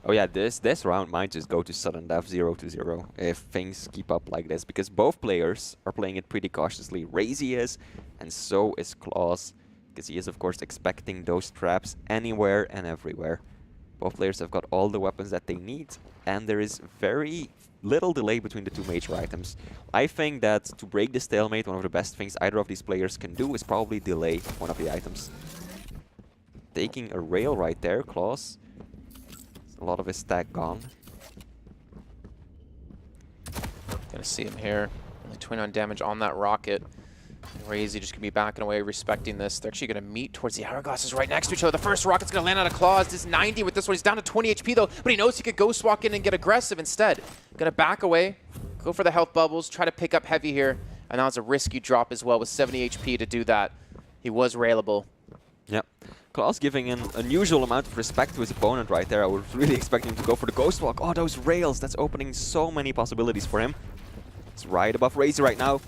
Oh yeah, this round might just go to sudden death 0-0 if things keep up like this, because both players are playing it pretty cautiously. RAISY is, and so is clawz, because he is of course expecting those traps anywhere and everywhere. Both players have got all the weapons that they need, and there is very little delay between the two major items. I think that to break the stalemate, one of the best things either of these players can do is probably delay one of the items. Taking a rail right there, clawz. A lot of his stack gone. Gonna see him here. Only 29 damage on that rocket. RAISY just gonna be backing away, respecting this. They're actually gonna meet towards the hourglasses right next to each other. The first rocket's gonna land on a clawz. This is 90 with this one. He's down to 20 HP though, but he knows he could Ghost Walk in and get aggressive instead. Gonna back away, go for the health bubbles, try to pick up heavy here. And that was a risky drop as well with 70 HP to do that. He was railable. Yep. clawz giving an unusual amount of respect to his opponent right there. I was really expecting him to go for the Ghost Walk. Oh, those rails. That's opening so many possibilities for him. It's right above RAISY right now.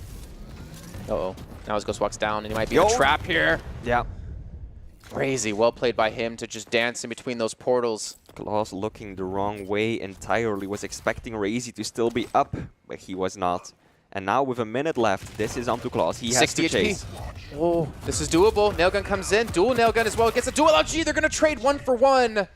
Uh-oh. Now his Ghost Walk's down, and he might be in a trap here. Yeah. RAISY, well played by him to just dance in between those portals. clawz looking the wrong way entirely. Was expecting RAISY to still be up, but he was not. And now with a minute left, this is onto clawz. He has to chase. Oh, this is doable. Nailgun comes in. Dual Nailgun as well. Gets a dual LG. They're going to trade 1-for-1.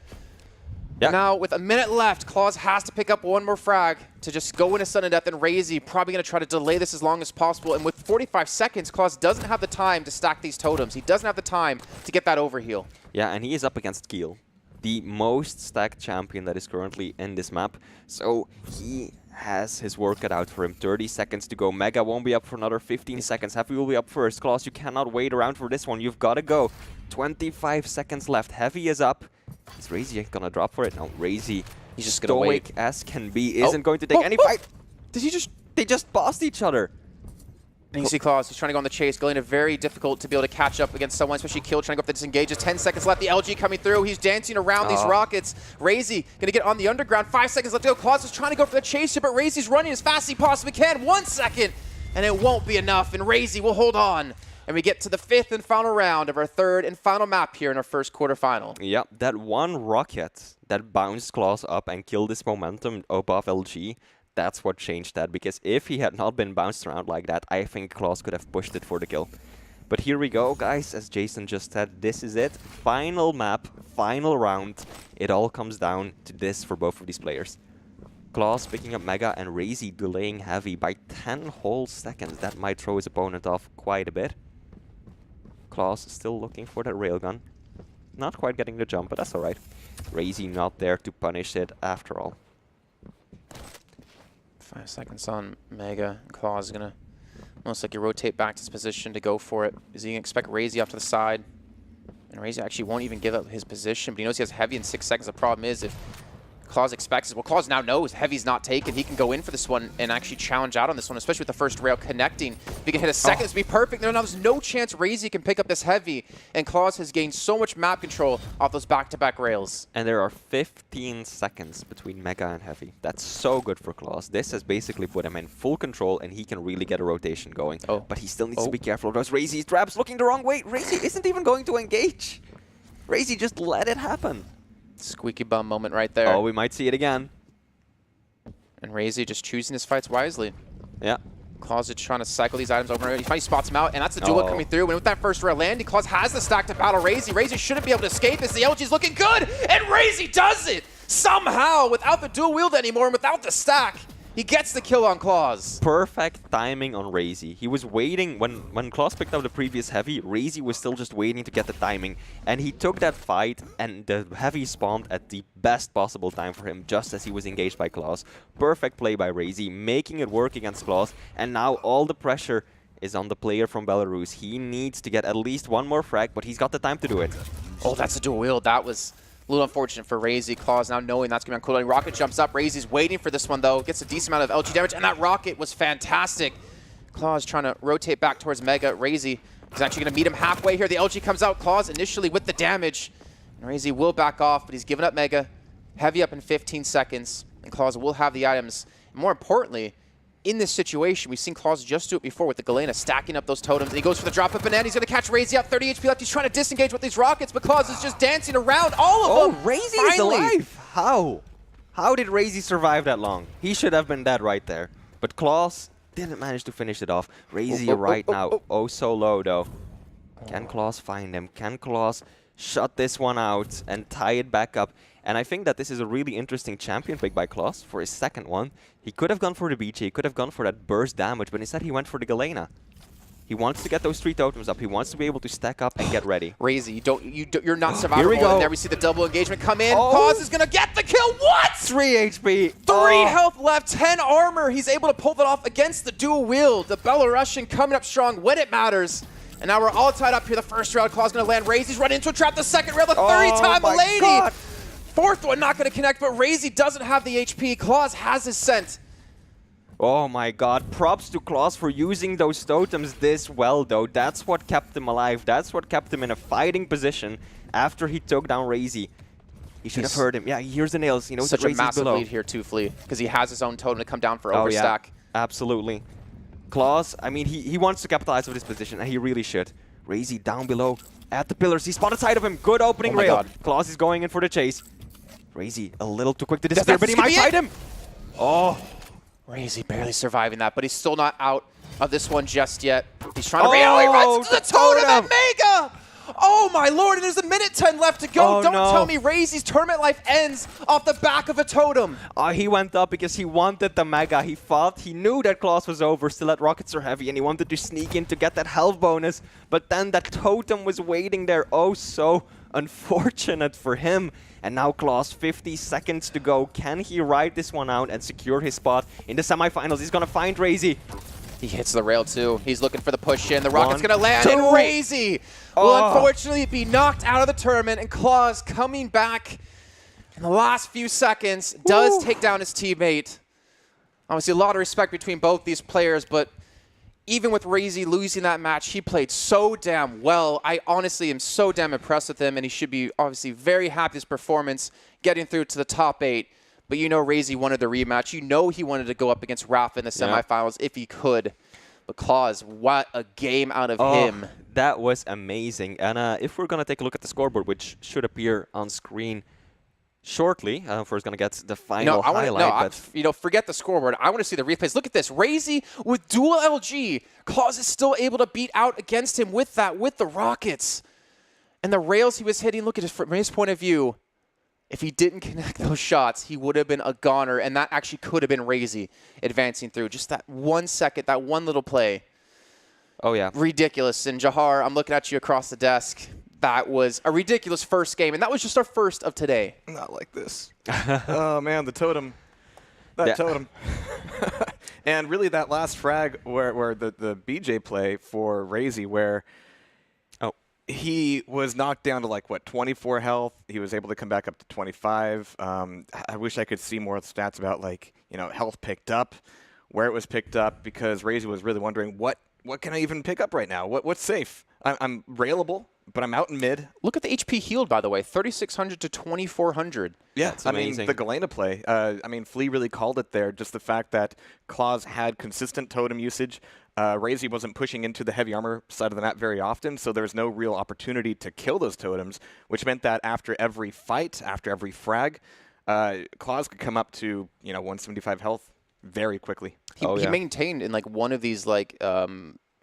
Yep. Now, with a minute left, clawz has to pick up one more frag to just go into sudden death, and RAISY probably going to try to delay this as long as possible. And with 45 seconds, clawz doesn't have the time to stack these totems. He doesn't have the time to get that overheal. Yeah, and he is up against Keel, the most stacked champion that is currently in this map. So he has his work cut out for him. 30 seconds to go. Mega won't be up for another 15 seconds. Heavy will be up first. clawz, you cannot wait around for this one. You've got to go. 25 seconds left. Heavy is up. Is RAISY gonna drop for it? No, RAISY, he's just gonna wait. Stoic as can be, isn't going to take any fight. Did he just? They just bossed each other. And you see clawz, he's trying to go on the chase, going to very difficult to be able to catch up against someone, especially Kill, trying to go up the disengages. 10 seconds left, the LG coming through. He's dancing around these rockets. RAISY gonna get on the underground. 5 seconds left to go. clawz is trying to go for the chase here, but RAISY's running as fast as he possibly can. 1 second, and it won't be enough, and RAISY will hold on. And we get to the 5th and final round of our 3rd and final map here in our first quarterfinal. Yep, that one rocket that bounced clawz up and killed his momentum above LG, that's what changed that. Because if he had not been bounced around like that, I think clawz could have pushed it for the kill. But here we go, guys. As Jason just said, this is it. Final map, final round. It all comes down to this for both of these players. clawz picking up Mega and RAISY delaying Heavy by 10 whole seconds. That might throw his opponent off quite a bit. clawz still looking for that railgun. Not quite getting the jump, but that's alright. RAISY not there to punish it after all. 5 seconds on Mega. clawz is going to most likely rotate back to his position to go for it. Is he going to expect RAISY off to the side? And RAISY actually won't even give up his position, but he knows he has Heavy in 6 seconds. The problem is if clawz expects it. Well, clawz now knows Heavy's not taken. He can go in for this one and actually challenge out on this one, especially with the first rail connecting. If he can hit a second, this would be perfect. Now there's no chance RAISY can pick up this Heavy, and clawz has gained so much map control off those back-to-back rails. And there are 15 seconds between Mega and Heavy. That's so good for clawz. This has basically put him in full control, and he can really get a rotation going. But he still needs to be careful of those RAISY's traps. Looking the wrong way. RAISY isn't even going to engage. RAISY just let it happen. Squeaky bum moment right there. Oh, we might see it again. And RAISY just choosing his fights wisely. Yeah. clawz is trying to cycle these items over. He finally spots him out, and that's the duo coming through. And with that first rail landing, clawz has the stack to battle RAISY. RAISY shouldn't be able to escape this. The LG's looking good, and RAISY does it! Somehow, without the dual wield anymore and without the stack, he gets the kill on clawz. Perfect timing on RAISY. He was waiting, when clawz picked up the previous heavy, RAISY was still just waiting to get the timing. And he took that fight, and the heavy spawned at the best possible time for him, just as he was engaged by clawz. Perfect play by RAISY, making it work against clawz. And now all the pressure is on the player from Belarus. He needs to get at least one more frag, but he's got the time to do it. Oh, that's a dual wield. That was a little unfortunate for RAISY. clawz now knowing that's going to be on cooldown. Rocket jumps up. RAISY's waiting for this one, though. Gets a decent amount of LG damage, and that rocket was fantastic. clawz trying to rotate back towards Mega. RAISY is actually going to meet him halfway here. The LG comes out. clawz initially with the damage. And RAISY will back off, but he's giving up Mega. Heavy up in 15 seconds. And clawz will have the items. And more importantly, in this situation, we've seen clawz just do it before with the Galena, stacking up those totems. And he goes for the drop of banana. He's going to catch RAISY out. 30 HP left. He's trying to disengage with these rockets, but clawz is just dancing around all of them. Oh, RAISY is alive! How? How did RAISY survive that long? He should have been dead right there. But clawz didn't manage to finish it off. RAISY now, oh so low though. Can clawz find him? Can clawz shut this one out and tie it back up? And I think that this is a really interesting champion pick by clawz for his second one. He could have gone for the BJ, he could have gone for that burst damage, but instead he went for the Galena. He wants to get those 3 totems up. He wants to be able to stack up and get ready. RAISY, you're not survivable. Here we go. And there we see the double engagement come in. clawz is going to get the kill. What? 3 HP. 3 health left, 10 armor. He's able to pull that off against the dual wield. The Belarusian coming up strong when it matters. And now we're all tied up here. The first round, clawz going to land. RAISY's run into a trap. The second rail, the third time, a lady. God. Fourth one not going to connect, but RAISY doesn't have the HP. clawz has his scent. Oh my god, props to clawz for using those totems this well though. That's what kept him alive. That's what kept him in a fighting position after he took down RAISY. He should have heard him. Yeah, he hears the nails. He knows such that a massive below. Lead here too, Flea, because he has his own totem to come down for overstack. Yeah, absolutely. clawz, I mean, he wants to capitalize on this position, and he really should. RAISY down below at the pillars. He spotted side of him. Good opening rail. God. clawz is going in for the chase. RAISY a little too quick to disappear, but he might fight him. Oh. RAISY barely surviving that, but he's still not out of this one just yet. He's trying to he runs to the totem at Mega! Oh my lord, and there's a minute 10 left to go. Don't tell me RAISY's tournament life ends off the back of a totem. He went up because he wanted the Mega. He thought, he knew that clawz was over, still that rockets are heavy, and he wanted to sneak in to get that health bonus. But then that totem was waiting there. Oh, so unfortunate for him. And now clawz, 50 seconds to go. Can he ride this one out and secure his spot in the semifinals? He's going to find RAISY. He hits the rail too. He's looking for the push in. The rocket's going to land, and RAISY will unfortunately be knocked out of the tournament. And clawz coming back in the last few seconds does take down his teammate. Obviously, a lot of respect between both these players, but even with RAISY losing that match, he played so damn well. I honestly am so damn impressed with him, and he should be obviously very happy with his performance, getting through to the top 8. But you know RAISY wanted the rematch. You know he wanted to go up against Rafa in the semifinals if he could. But clawz, what a game out of him. That was amazing. And if we're going to take a look at the scoreboard, which should appear on screen shortly, first going to get the final highlight. Forget the scoreboard. I want to see the replays. Look at this. RAISY with dual LG. clawz is still able to beat out against him with the rockets. And the rails he was hitting, look at it from his point of view. If he didn't connect those shots, he would have been a goner, and that actually could have been RAISY advancing through. Just that 1 second, that one little play. Oh, yeah. Ridiculous. And Jahar, I'm looking at you across the desk. That was a ridiculous first game, and that was just our first of today. Not like this. Oh, man, the totem. That totem. And really that last frag where the BJ play for RAISY where he was knocked down to like, 24 health. He was able to come back up to 25. I wish I could see more stats about health picked up, where it was picked up, because RAISY was really wondering what can I even pick up right now? What's safe? I'm railable. but I'm out in mid. Look at the HP healed, by the way, 3,600 to 2,400. Yeah, That's I amazing. mean, the Galena play, I mean, Flea really called it there, just the fact that clawz had consistent totem usage. RAISY wasn't pushing into the heavy armor side of the map very often, so there was no real opportunity to kill those totems, which meant that after every fight, after every frag, clawz could come up to, 175 health very quickly. He maintained in like one of these like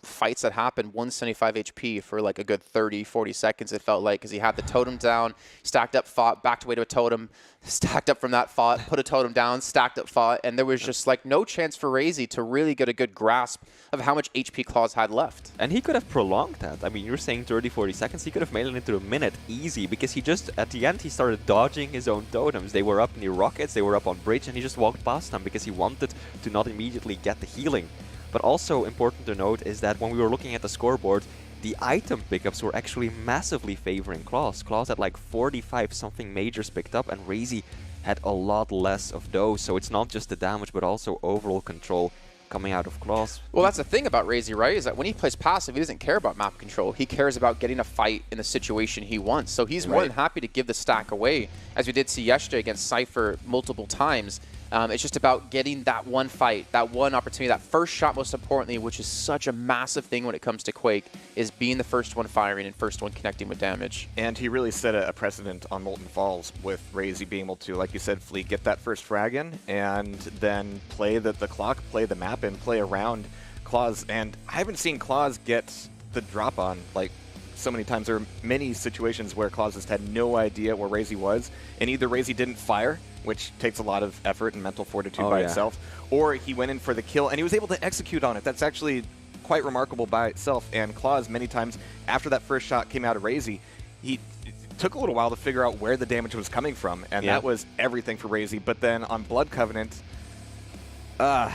fights that happened 175 HP for like a good 30, 40 seconds, it felt like, because he had the totem down, stacked up, fought, backed away to a totem, stacked up from that, fought, put a totem down, stacked up, fought, and there was just like no chance for RAISY to really get a good grasp of how much HP clawz had left. And he could have prolonged that. I mean, you're saying 30, 40 seconds. He could have made it into a minute easy, because he just, at the end, he started dodging his own totems. They were up near rockets, they were up on bridge, and he just walked past them because he wanted to not immediately get the healing. But also important to note is that when we were looking at the scoreboard, the item pickups were actually massively favoring clawz. clawz had like 45 something majors picked up, and RAISY had a lot less of those. So it's not just the damage, but also overall control coming out of clawz. Well, that's the thing about RAISY, right? Is that when he plays passive, he doesn't care about map control. He cares about getting a fight in the situation he wants. So he's more than happy to give the stack away, as we did see yesterday against Cypher multiple times. It's just about getting that one fight, that one opportunity, that first shot most importantly, which is such a massive thing when it comes to Quake, is being the first one firing and first one connecting with damage. And he really set a precedent on Molten Falls with RAISY being able to, like you said, Flea, get that first frag in and then play the clock, play the map, and play around clawz. And I haven't seen clawz get the drop on like so many times. There are many situations where clawz just had no idea where RAISY was, and either RAISY didn't fire, which takes a lot of effort and mental fortitude by itself, or he went in for the kill and he was able to execute on it. That's actually quite remarkable by itself. And clawz, many times after that first shot came out of RAISY, he took a little while to figure out where the damage was coming from, and that was everything for RAISY. But then on Blood Covenant, yeah,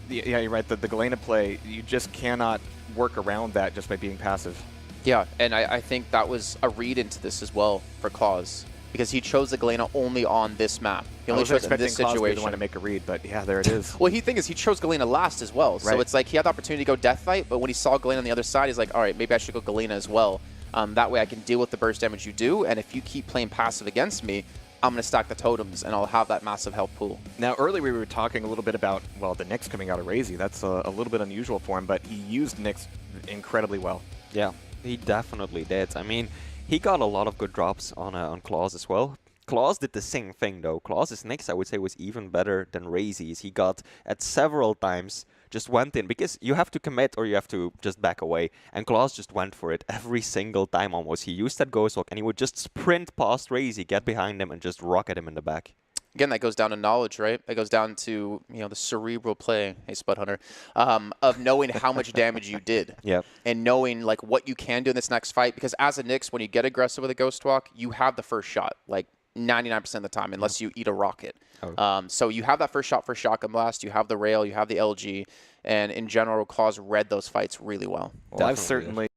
you're right, the Galena play, you just cannot work around that just by being passive. Yeah, and I think that was a read into this as well for clawz, because he chose the Galena only on this map. He only chose it in this situation. To want to make a read, but yeah, there it is. Well, the thing is, he chose Galena last as well. So it's like he had the opportunity to go death fight, but when he saw Galena on the other side, he's like, all right, maybe I should go Galena as well. That way I can deal with the burst damage you do, and if you keep playing passive against me, I'm going to stack the totems, and I'll have that massive health pool. Now, earlier we were talking a little bit about, well, the Nyx coming out of RAISY. That's a little bit unusual for him, but he used Nyx incredibly well. Yeah, he definitely did. I mean, he got a lot of good drops on clawz as well. clawz did the same thing, though. clawz's Nyx, I would say, was even better than RAISY's. He got, at several times, just went in, because you have to commit or you have to just back away. And clawz just went for it every single time almost. He used that Ghost Walk, and he would just sprint past RAISY, get behind him, and just rocket him in the back. Again, that goes down to knowledge, right? It goes down to, the cerebral play, hey, Spud Hunter, of knowing how much damage you did. Yep. And knowing, like, what you can do in this next fight. Because as a Nyx, when you get aggressive with a Ghost Walk, you have the first shot, like, 99% of the time, unless you eat a rocket. So you have that first shot for Shotgun Blast, you have the rail, you have the LG, and in general, clawz read those fights really well. Well, I've certainly